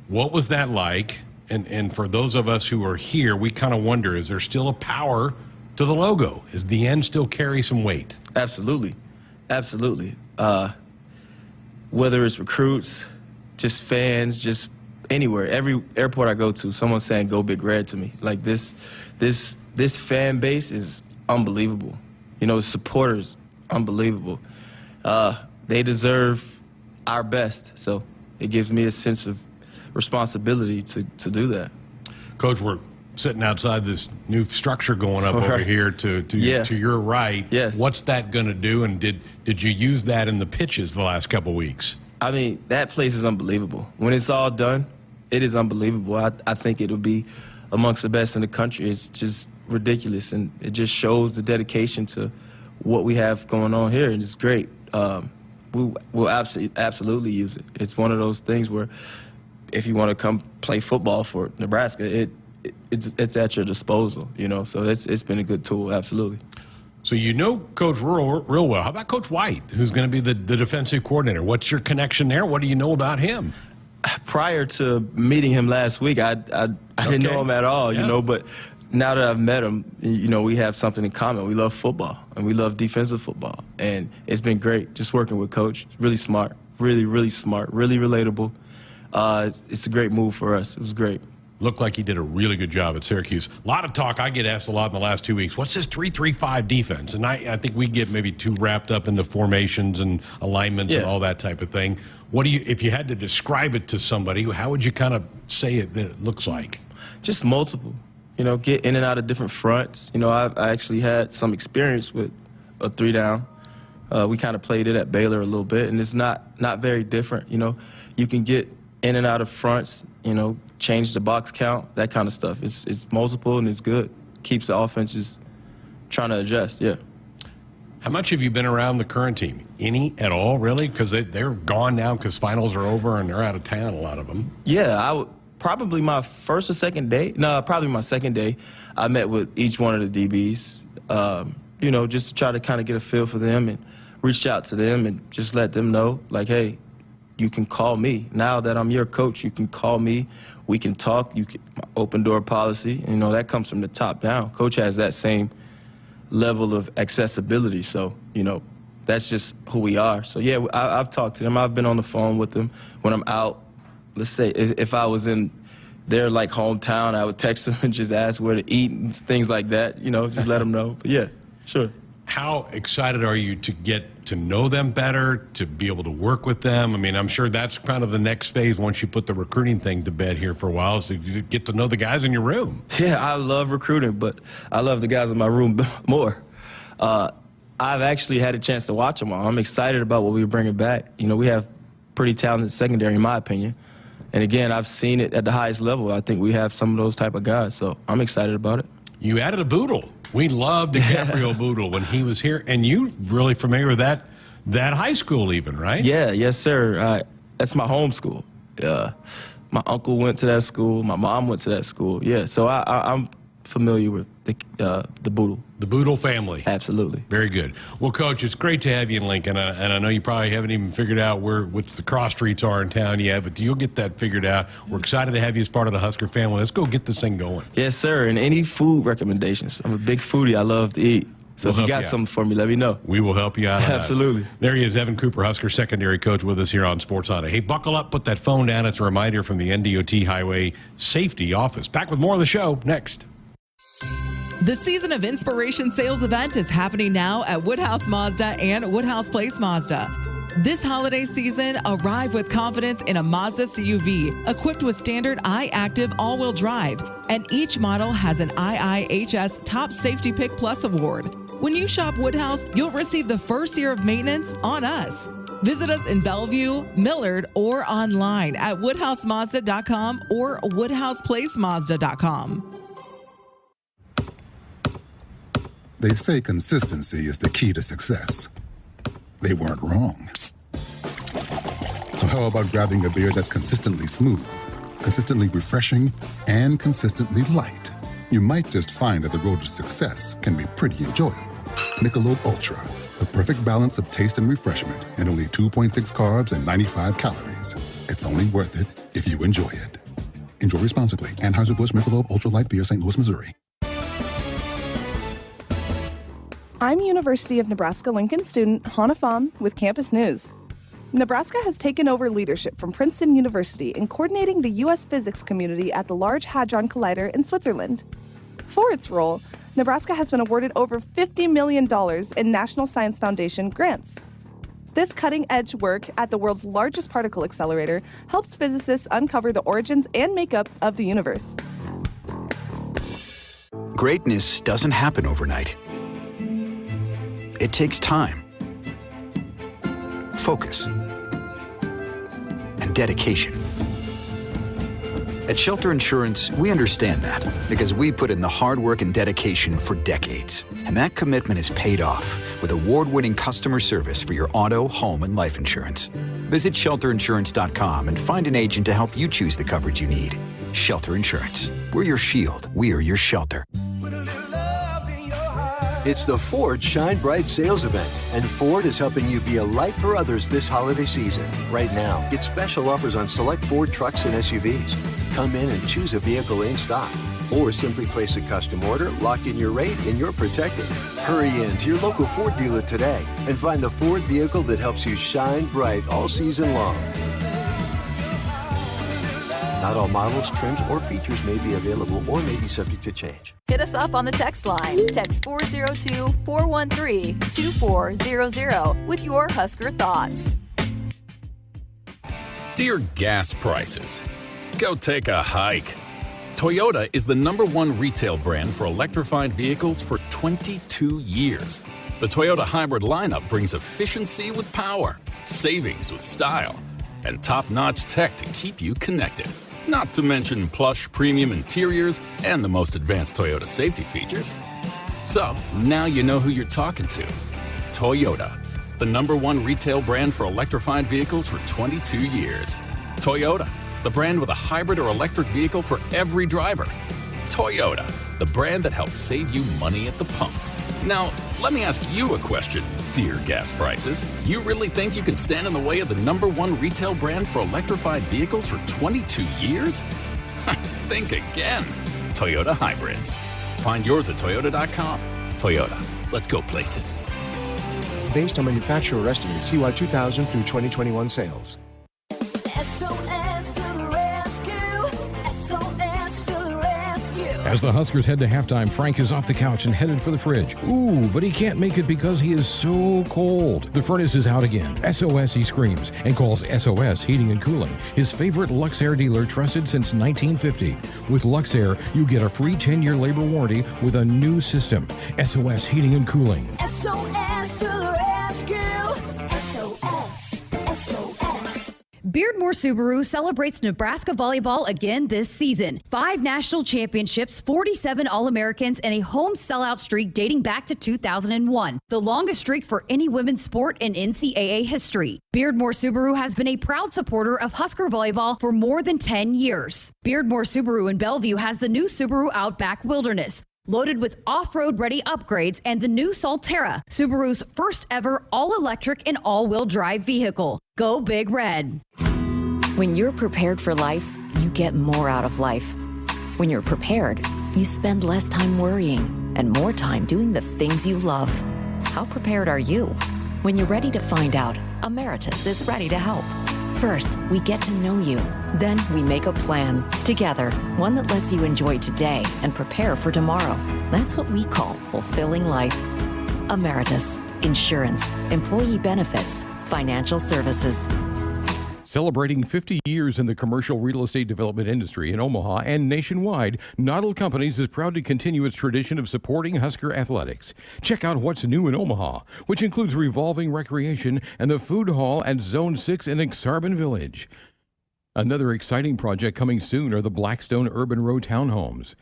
was that like? And for those of us who are here, we kind of wonder, is there still a power to the logo? Is the N still carry some weight? Absolutely. Whether it's recruits, just fans, just anywhere, every airport I go to, someone's saying "Go Big Red" to me. Like this fan base is unbelievable. You know, supporters, unbelievable. They deserve our best. So it gives me a sense of responsibility to do that. Coach, we're sitting outside this new structure going up over here to your right. Yes. What's that going to do? And did you use that in the pitches the last couple of weeks? I mean, that place is unbelievable. When it's all done, it is unbelievable. I think it'll be amongst the best in the country. It's just ridiculous, and it just shows the dedication to what we have going on here, and it's great. We'll absolutely use it. It's one of those things where if you want to come play football for Nebraska, it's at your disposal, you know. So it's been a good tool, absolutely. So you know Coach real well. How about Coach White, who's going to be the defensive coordinator? What's your connection there? What do you know about him? Prior to meeting him last week, I didn't know him at all, you know, but now that I've met him, you know, we have something in common. We love football, and we love defensive football, and it's been great just working with Coach. Really smart, really smart, really relatable. It's a great move for us. It was great. Looked like he did a really good job at Syracuse. A lot of talk. I get asked a lot in the last 2 weeks. What's this 3-3-5 defense? And I think we get maybe too wrapped up in the formations and alignments and all that type of thing. What do you, if you had to describe it to somebody, how would you kind of say it looks like? Just multiple. You know, get in and out of different fronts. You know, I actually had some experience with a 3-down. We kind of played it at Baylor a little bit, and it's not very different. You know, you can get in and out of fronts, you know, change the box count, that kind of stuff. It's multiple and it's good. Keeps the offenses trying to adjust, yeah. How much have you been around the current team? Any at all, really? Because they're gone now because finals are over and they're out of town, a lot of them. Yeah, probably my first or second day. No, probably my second day. I met with each one of the DBs, you know, just to try to kind of get a feel for them and reach out to them and just let them know, like, hey, you can call me. Now that I'm your coach, you can call me. We can talk. You can open door policy. You know, that comes from the top down. Coach has that same level of accessibility. So, you know, that's just who we are. So, yeah, I've talked to them. I've been on the phone with them when I'm out. Let's say if I was in their, like, hometown, I would text them and just ask where to eat and things like that, you know, just let them know. But, yeah, sure. How excited are you to get to know them better, to be able to work with them? I mean, I'm sure that's kind of the next phase once you put the recruiting thing to bed here for a while, so you get to know the guys in your room. Yeah, I love recruiting, but I love the guys in my room more. I've actually had a chance to watch them all. I'm excited about what we're bringing back. You know, we have pretty talented secondary, in my opinion. And, again, I've seen it at the highest level. I think we have some of those type of guys, so I'm excited about it. You added a Boodle. We loved DiCaprio Boodle when he was here, and you really familiar with that high school even, right? Yeah, yes, sir. That's my home school. My uncle went to that school. My mom went to that school. Yeah, so I'm familiar with the Boodle. The Boodle family. Absolutely. Very good. Well, Coach, it's great to have you in Lincoln, and I know you probably haven't even figured out which the cross streets are in town yet, but you'll get that figured out. We're excited to have you as part of the Husker family. Let's go get this thing going. Yes, sir, and any food recommendations. I'm a big foodie. I love to eat. So if you got something for me, let me know. We will help you out on Absolutely. That. There he is, Evan Cooper, Husker secondary coach with us here on Sports Auto. Hey, buckle up, put that phone down. It's a reminder from the NDOT Highway Safety Office. Back with more of the show next. The Season of Inspiration sales event is happening now at Woodhouse Mazda and Woodhouse Place Mazda. This holiday season, arrive with confidence in a Mazda CUV equipped with standard iActive all-wheel drive, and each model has an IIHS Top Safety Pick Plus award. When you shop Woodhouse, you'll receive the first year of maintenance on us. Visit us in Bellevue, Millard, or online at woodhousemazda.com or woodhouseplacemazda.com. They say consistency is the key to success. They weren't wrong. So how about grabbing a beer that's consistently smooth, consistently refreshing, and consistently light, you might just find that the road to success can be pretty enjoyable. Michelob Ultra, the perfect balance of taste and refreshment, and only 2.6 carbs and 95 calories. It's only worth it if you enjoy it. Enjoy responsibly. Anheuser-Busch Michelob Ultra Light Beer, St. Louis, Missouri. I'm University of Nebraska-Lincoln student Hannah Pham with Campus News. Nebraska has taken over leadership from Princeton University in coordinating the U.S. physics community at the Large Hadron Collider in Switzerland. For its role, Nebraska has been awarded over $50 million in National Science Foundation grants. This cutting-edge work at the world's largest particle accelerator helps physicists uncover the origins and makeup of the universe. Greatness doesn't happen overnight. It takes time, focus, and dedication. At Shelter Insurance, we understand that because we put in the hard work and dedication for decades. And that commitment is paid off with award-winning customer service for your auto, home, and life insurance. Visit shelterinsurance.com and find an agent to help you choose the coverage you need. Shelter Insurance. We're your shield. We are your shelter. It's the Ford Shine Bright sales event, and Ford is helping you be a light for others this holiday season. Right now, get special offers on select Ford trucks and SUVs. Come in and choose a vehicle in stock, or simply place a custom order, lock in your rate, and you're protected. Hurry in to your local Ford dealer today and find the Ford vehicle that helps you shine bright all season long. Not all models, trims, or features may be available or may be subject to change. Hit us up on the text line. Text 402-413-2400 with your Husker thoughts. Dear gas prices, go take a hike. Toyota is the #1 retail brand for electrified vehicles for 22 years. The Toyota hybrid lineup brings efficiency with power, savings with style, and top-notch tech to keep you connected. Not to mention plush premium interiors and the most advanced Toyota safety features. So, now you know who you're talking to. Toyota, the #1 retail brand for electrified vehicles for 22 years. Toyota, the brand with a hybrid or electric vehicle for every driver. Toyota, the brand that helps save you money at the pump. Now, let me ask you a question, dear gas prices. You really think you can stand in the way of the #1 retail brand for electrified vehicles for 22 years? Think again. Toyota Hybrids. Find yours at toyota.com. Toyota, let's go places. Based on manufacturer estimates, CY 2000 through 2021 sales. As the Huskers head to halftime, Frank is off the couch and headed for the fridge. Ooh, but he can't make it because he is so cold. The furnace is out again. SOS, he screams, and calls SOS Heating and Cooling, his favorite Luxair dealer trusted since 1950. With Luxair, you get a free 10-year labor warranty with a new system. SOS Heating and Cooling. SOS to the rescue. SOS. Beardmore Subaru celebrates Nebraska volleyball again this season. 5 national championships, 47 All-Americans, and a home sellout streak dating back to 2001. The longest streak for any women's sport in NCAA history. Beardmore Subaru has been a proud supporter of Husker volleyball for more than 10 years. Beardmore Subaru in Bellevue has the new Subaru Outback Wilderness, loaded with off-road ready upgrades, and the new Solterra, Subaru's first ever all-electric and all-wheel drive vehicle. Go Big Red. When you're prepared for life, you get more out of life. When you're prepared, you spend less time worrying and more time doing the things you love. How prepared are you? When you're ready to find out, Emeritus is ready to help. First, we get to know you. Then we make a plan together, one that lets you enjoy today and prepare for tomorrow. That's what we call fulfilling life. Emeritus, insurance, employee benefits, financial services. Celebrating 50 years in the commercial real estate development industry in Omaha and nationwide, Noddle Companies is proud to continue its tradition of supporting Husker athletics. Check out what's new in Omaha, which includes revolving recreation and the food hall at Zone 6 in Exarban Village. Another exciting project coming soon are the Blackstone Urban Row townhomes.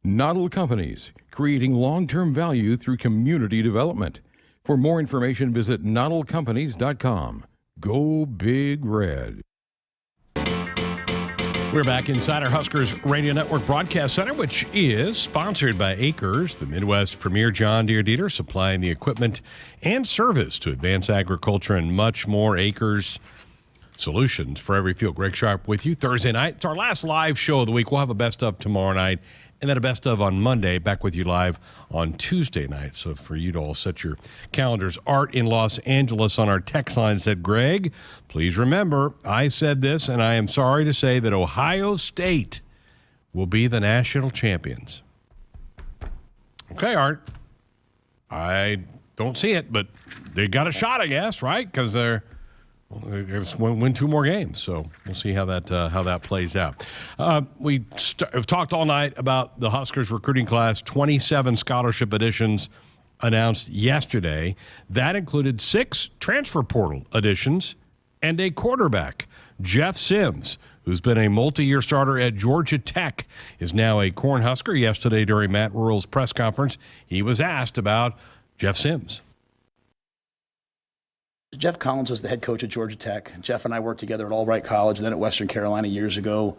Noddle Companies, creating long-term value through community development. For more information, visit noddlecompanies.com. Go Big Red. We're back inside our Huskers Radio Network Broadcast Center, which is sponsored by Acres, the Midwest premier John Deere dealer, supplying the equipment and service to advance agriculture and much more. Acres solutions for every field. Greg Sharpe with you Thursday night. It's our last live show of the week. We'll have a best of tomorrow night and then a best of on Monday. Back with you live on Tuesday night. So for you to all set your calendars. Art in Los Angeles on our text line said, Greg, please remember, I said this, and I am sorry to say that Ohio State will be the national champions. Okay, Art. I don't see it, but they got a shot, I guess, right? Because they're win 2 more games, so we'll see how that plays out. We have talked all night about the Huskers recruiting class. 27 scholarship additions announced yesterday. That included 6 transfer portal additions and a quarterback. Jeff Sims, who's been a multi-year starter at Georgia Tech, is now a Cornhusker. Yesterday during Matt Rule's press conference, he was asked about Jeff Sims. Jeff Collins was the head coach at Georgia Tech. Jeff and I worked together at Albright College, then at Western Carolina years ago.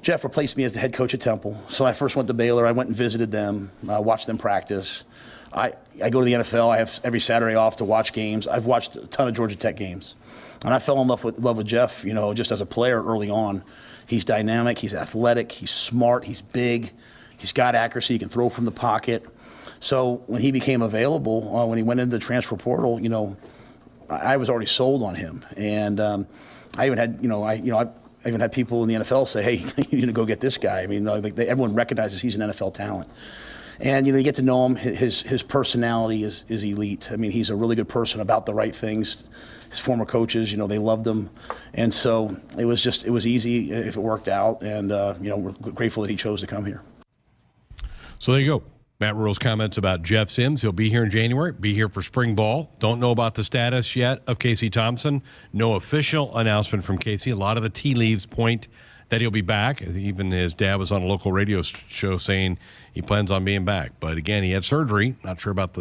Jeff replaced me as the head coach at Temple. So I first went to Baylor. I went and visited them, watched them practice. I go to the NFL. I have every Saturday off to watch games. I've watched a ton of Georgia Tech games. And I fell in love with Jeff, just as a player early on. He's dynamic. He's athletic. He's smart. He's big. He's got accuracy. He can throw from the pocket. So when he became available, when he went into the transfer portal, I was already sold on him, and I even had, I even had people in the NFL say, "Hey, you need to go get this guy." I mean, everyone recognizes he's an NFL talent, and you get to know him. His personality is elite. I mean, he's a really good person about the right things. His former coaches, they loved him, and so it was easy if it worked out, and we're grateful that he chose to come here. So there you go. Matt Rule's comments about Jeff Sims. He'll be here in January, be here for spring ball. Don't know about the status yet of Casey Thompson. No official announcement from Casey. A lot of the tea leaves point that he'll be back. Even his dad was on a local radio show saying he plans on being back. But again, he had surgery. Not sure about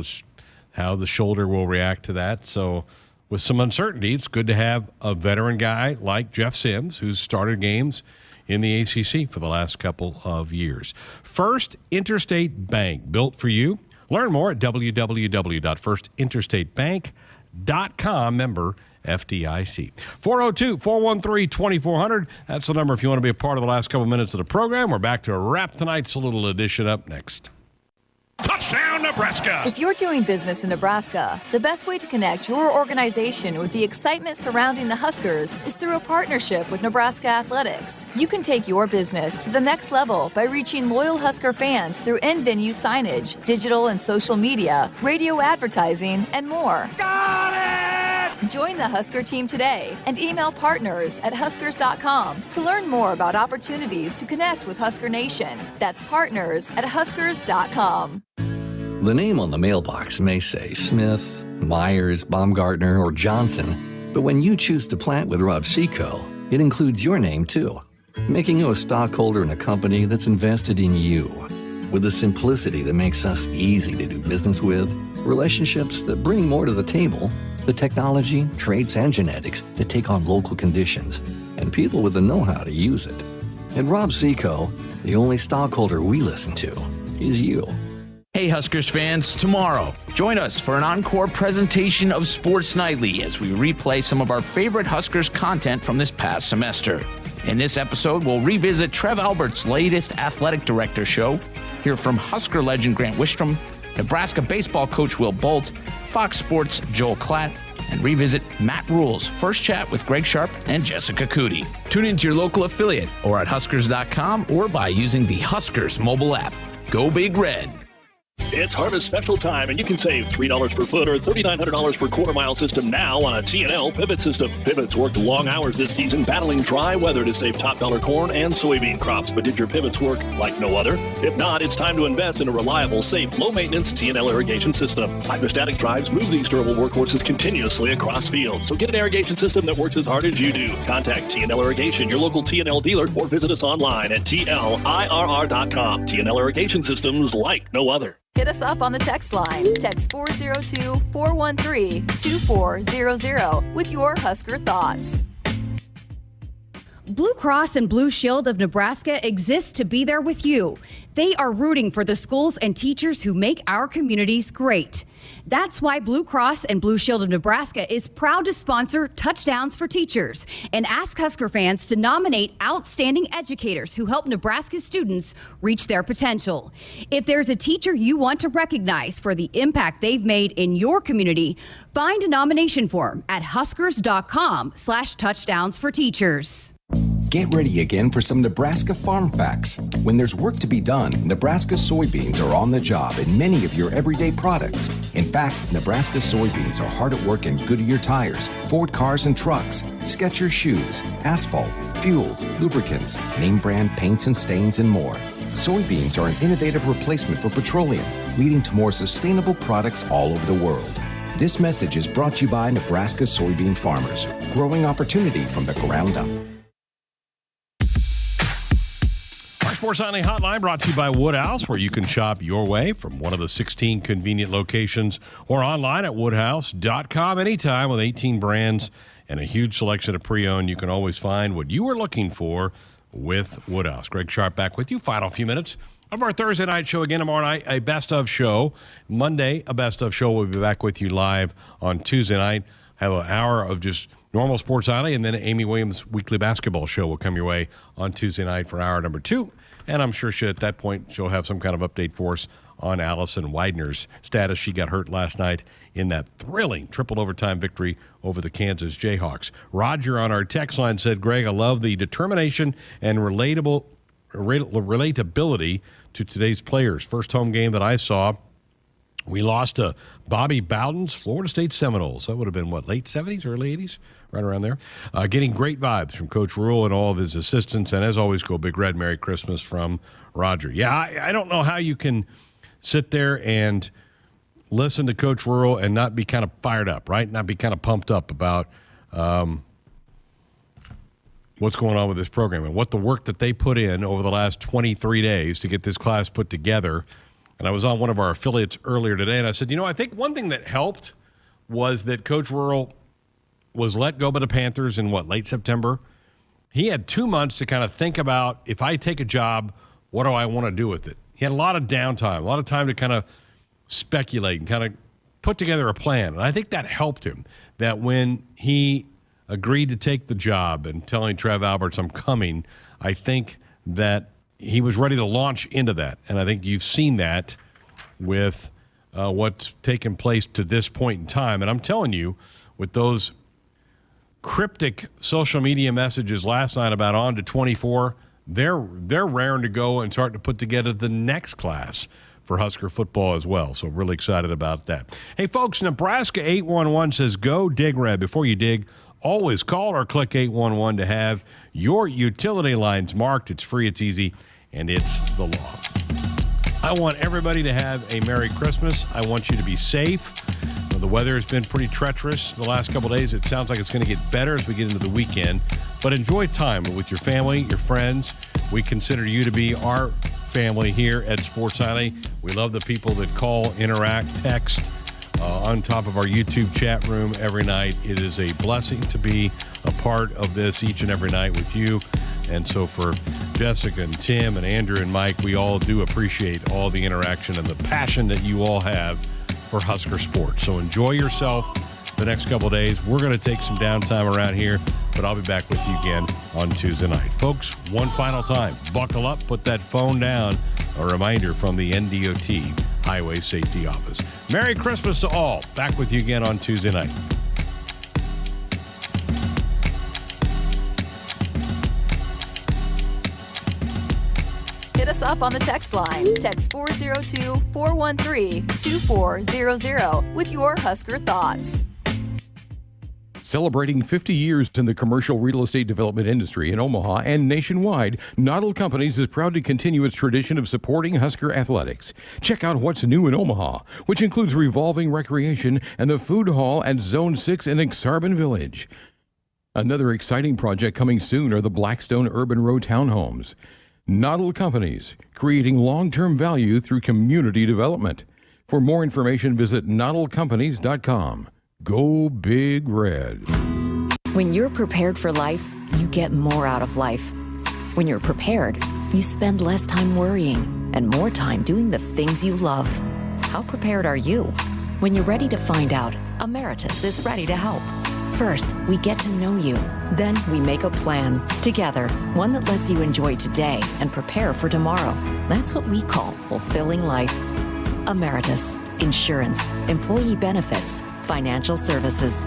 how the shoulder will react to that. So with some uncertainty, it's good to have a veteran guy like Jeff Sims, who's started games in the ACC for the last couple of years. First Interstate Bank, built for you. Learn more at www.firstinterstatebank.com, member FDIC. 402-413-2400. That's the number if you want to be a part of the last couple minutes of the program. We're back to wrap tonight's little edition up next. Touchdown, Nebraska! If you're doing business in Nebraska, the best way to connect your organization with the excitement surrounding the Huskers is through a partnership with Nebraska Athletics. You can take your business to the next level by reaching loyal Husker fans through in-venue signage, digital and social media, radio advertising, and more. Got it! Join the Husker team today and email partners@huskers.com to learn more about opportunities to connect with Husker Nation. That's partners@huskers.com. The name on the mailbox may say Smith, Myers, Baumgartner, or Johnson, but when you choose to plant with Rob Seco, it includes your name too, making you a stockholder in a company that's invested in you. With the simplicity that makes us easy to do business with, relationships that bring more to the table, the technology, traits, and genetics that take on local conditions, and people with the know-how to use it. At Rob Seco, the only stockholder we listen to is you. Hey Huskers fans, tomorrow, join us for an encore presentation of Sports Nightly as we replay some of our favorite Huskers content from this past semester. In this episode, we'll revisit Trev Albert's latest athletic director show, hear from Husker legend Grant Wistrom, Nebraska baseball coach Will Bolt, Fox Sports' Joel Klatt, and revisit Matt Rule's first chat with Greg Sharpe and Jessica Coody. Tune into your local affiliate or at Huskers.com or by using the Huskers mobile app. Go Big Red! It's harvest special time, and you can save $3 per foot or $3,900 per quarter-mile system now on a T&L pivot system. Pivots worked long hours this season battling dry weather to save top-dollar corn and soybean crops. But did your pivots work like no other? If not, it's time to invest in a reliable, safe, low-maintenance T&L irrigation system. Hydrostatic drives move these durable workhorses continuously across fields. So get an irrigation system that works as hard as you do. Contact T&L Irrigation, your local T&L dealer, or visit us online at TLIRR.com. T&L Irrigation Systems like no other. Hit us up on the text line. Text 402-413-2400 with your Husker thoughts. Blue Cross and Blue Shield of Nebraska exists to be there with you. They are rooting for the schools and teachers who make our communities great. That's why Blue Cross and Blue Shield of Nebraska is proud to sponsor Touchdowns for Teachers and ask Husker fans to nominate outstanding educators who help Nebraska students reach their potential. If there's a teacher you want to recognize for the impact they've made in your community, find a nomination form at huskers.com/touchdowns-for-teachers. Get ready again for some Nebraska farm facts. When there's work to be done, Nebraska soybeans are on the job in many of your everyday products. In fact, Nebraska soybeans are hard at work in Goodyear tires, Ford cars and trucks, Skechers shoes, asphalt, fuels, lubricants, name brand paints and stains, and more. Soybeans are an innovative replacement for petroleum, leading to more sustainable products all over the world. This message is brought to you by Nebraska soybean farmers, growing opportunity from the ground up. Sports Nightly Hotline brought to you by Woodhouse, where you can shop your way from one of the 16 convenient locations or online at woodhouse.com anytime with 18 brands and a huge selection of pre-owned. You can always find what you are looking for with Woodhouse. Greg Sharpe back with you. Final few minutes of our Thursday night show. Again, tomorrow night, a best of show. Monday, a best of show. We'll be back with you live on Tuesday night. Have an hour of just normal Sports Nightly, and then Amy Williams' weekly basketball show will come your way on Tuesday night for hour number 2. And I'm sure at that point she'll have some kind of update for us on Allison Widener's status. She got hurt last night in that thrilling triple overtime victory over the Kansas Jayhawks. Roger on our text line said, Greg, I love the determination and relatability to today's players. First home game that I saw, we lost to Bobby Bowden's Florida State Seminoles. That would have been, late 70s, early 80s? Right around there. Getting great vibes from Coach Rule and all of his assistants. And as always, go Big Red. Merry Christmas from Roger. Yeah, I don't know how you can sit there and listen to Coach Rule and not be kind of fired up, right? Not be kind of pumped up about what's going on with this program and what the work that they put in over the last 23 days to get this class put together. And I was on one of our affiliates earlier today, and I said, I think one thing that helped was that Coach Rule was let go by the Panthers in late September. He had 2 months to kind of think about, if I take a job, what do I want to do with it? He had a lot of downtime, a lot of time to kind of speculate and kind of put together a plan. And I think that helped him, that when he agreed to take the job and telling Trev Alberts, I'm coming, I think that he was ready to launch into that. And I think you've seen that with what's taken place to this point in time. And I'm telling you, with those cryptic social media messages last night about on to 24, they're raring to go and start to put together the next class for Husker football as well. So really excited about that. Hey, folks, Nebraska 811 says, go dig red. Before you dig, always call or click 811 to have your utility lines marked. It's free, it's easy, and it's the law. I want everybody to have a Merry Christmas. I want you to be safe. The weather has been pretty treacherous the last couple of days. It sounds like it's going to get better as we get into the weekend. But enjoy time with your family, your friends. We consider you to be our family here at Sports Nightly. We love the people that call, interact, text on top of our YouTube chat room every night. It is a blessing to be a part of this each and every night with you. And so for Jessica and Tim and Andrew and Mike, we all do appreciate all the interaction and the passion that you all have for Husker sports. So enjoy yourself the next couple of days. We're going to take some downtime around here, but I'll be back with you again on Tuesday night. Folks, one final time, buckle up, put that phone down. A reminder from the NDOT Highway Safety Office. Merry Christmas to all. Back with you again on Tuesday night. Hit us up on the text line. Text 402-413-2400 with your Husker thoughts. Celebrating 50 years in the commercial real estate development industry in Omaha and nationwide, Noddle Companies is proud to continue its tradition of supporting Husker athletics. Check out what's new in Omaha, which includes revolving recreation and the food hall at Zone 6 in Exarban Village. Another exciting project coming soon are the Blackstone Urban Row townhomes. Noddle Companies, creating long-term value through community development. For more information, visit noddlecompanies.com. Go Big Red. When you're prepared for life, you get more out of life. When you're prepared, you spend less time worrying and more time doing the things you love. How prepared are you? When you're ready to find out, Emeritus is ready to help. First, we get to know you. Then we make a plan together, one that lets you enjoy today and prepare for tomorrow. That's what we call fulfilling life. Emeritus, insurance, employee benefits, financial services.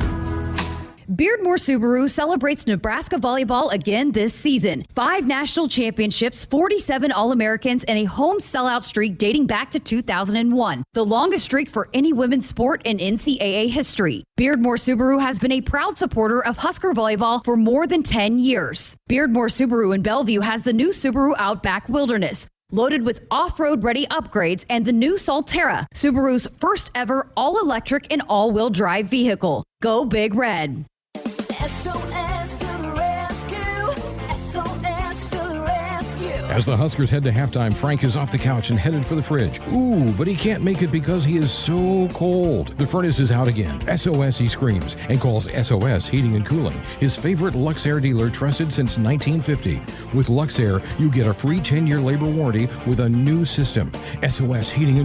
Beardmore Subaru celebrates Nebraska volleyball again this season. 5 national championships, 47 All-Americans, and a home sellout streak dating back to 2001. The longest streak for any women's sport in NCAA history. Beardmore Subaru has been a proud supporter of Husker volleyball for more than 10 years. Beardmore Subaru in Bellevue has the new Subaru Outback Wilderness, loaded with off-road ready upgrades, and the new Solterra, Subaru's first ever all-electric and all-wheel drive vehicle. Go Big Red. SOS to the rescue. SOS to the rescue. As the Huskers head to halftime, Frank is off the couch and headed for the fridge. Ooh, but he can't make it because he is so cold. The furnace is out again. SOS, he screams, and calls SOS Heating and Cooling, his favorite Luxair dealer trusted since 1950. With Luxair, you get a free 10-year labor warranty with a new system. SOS Heating and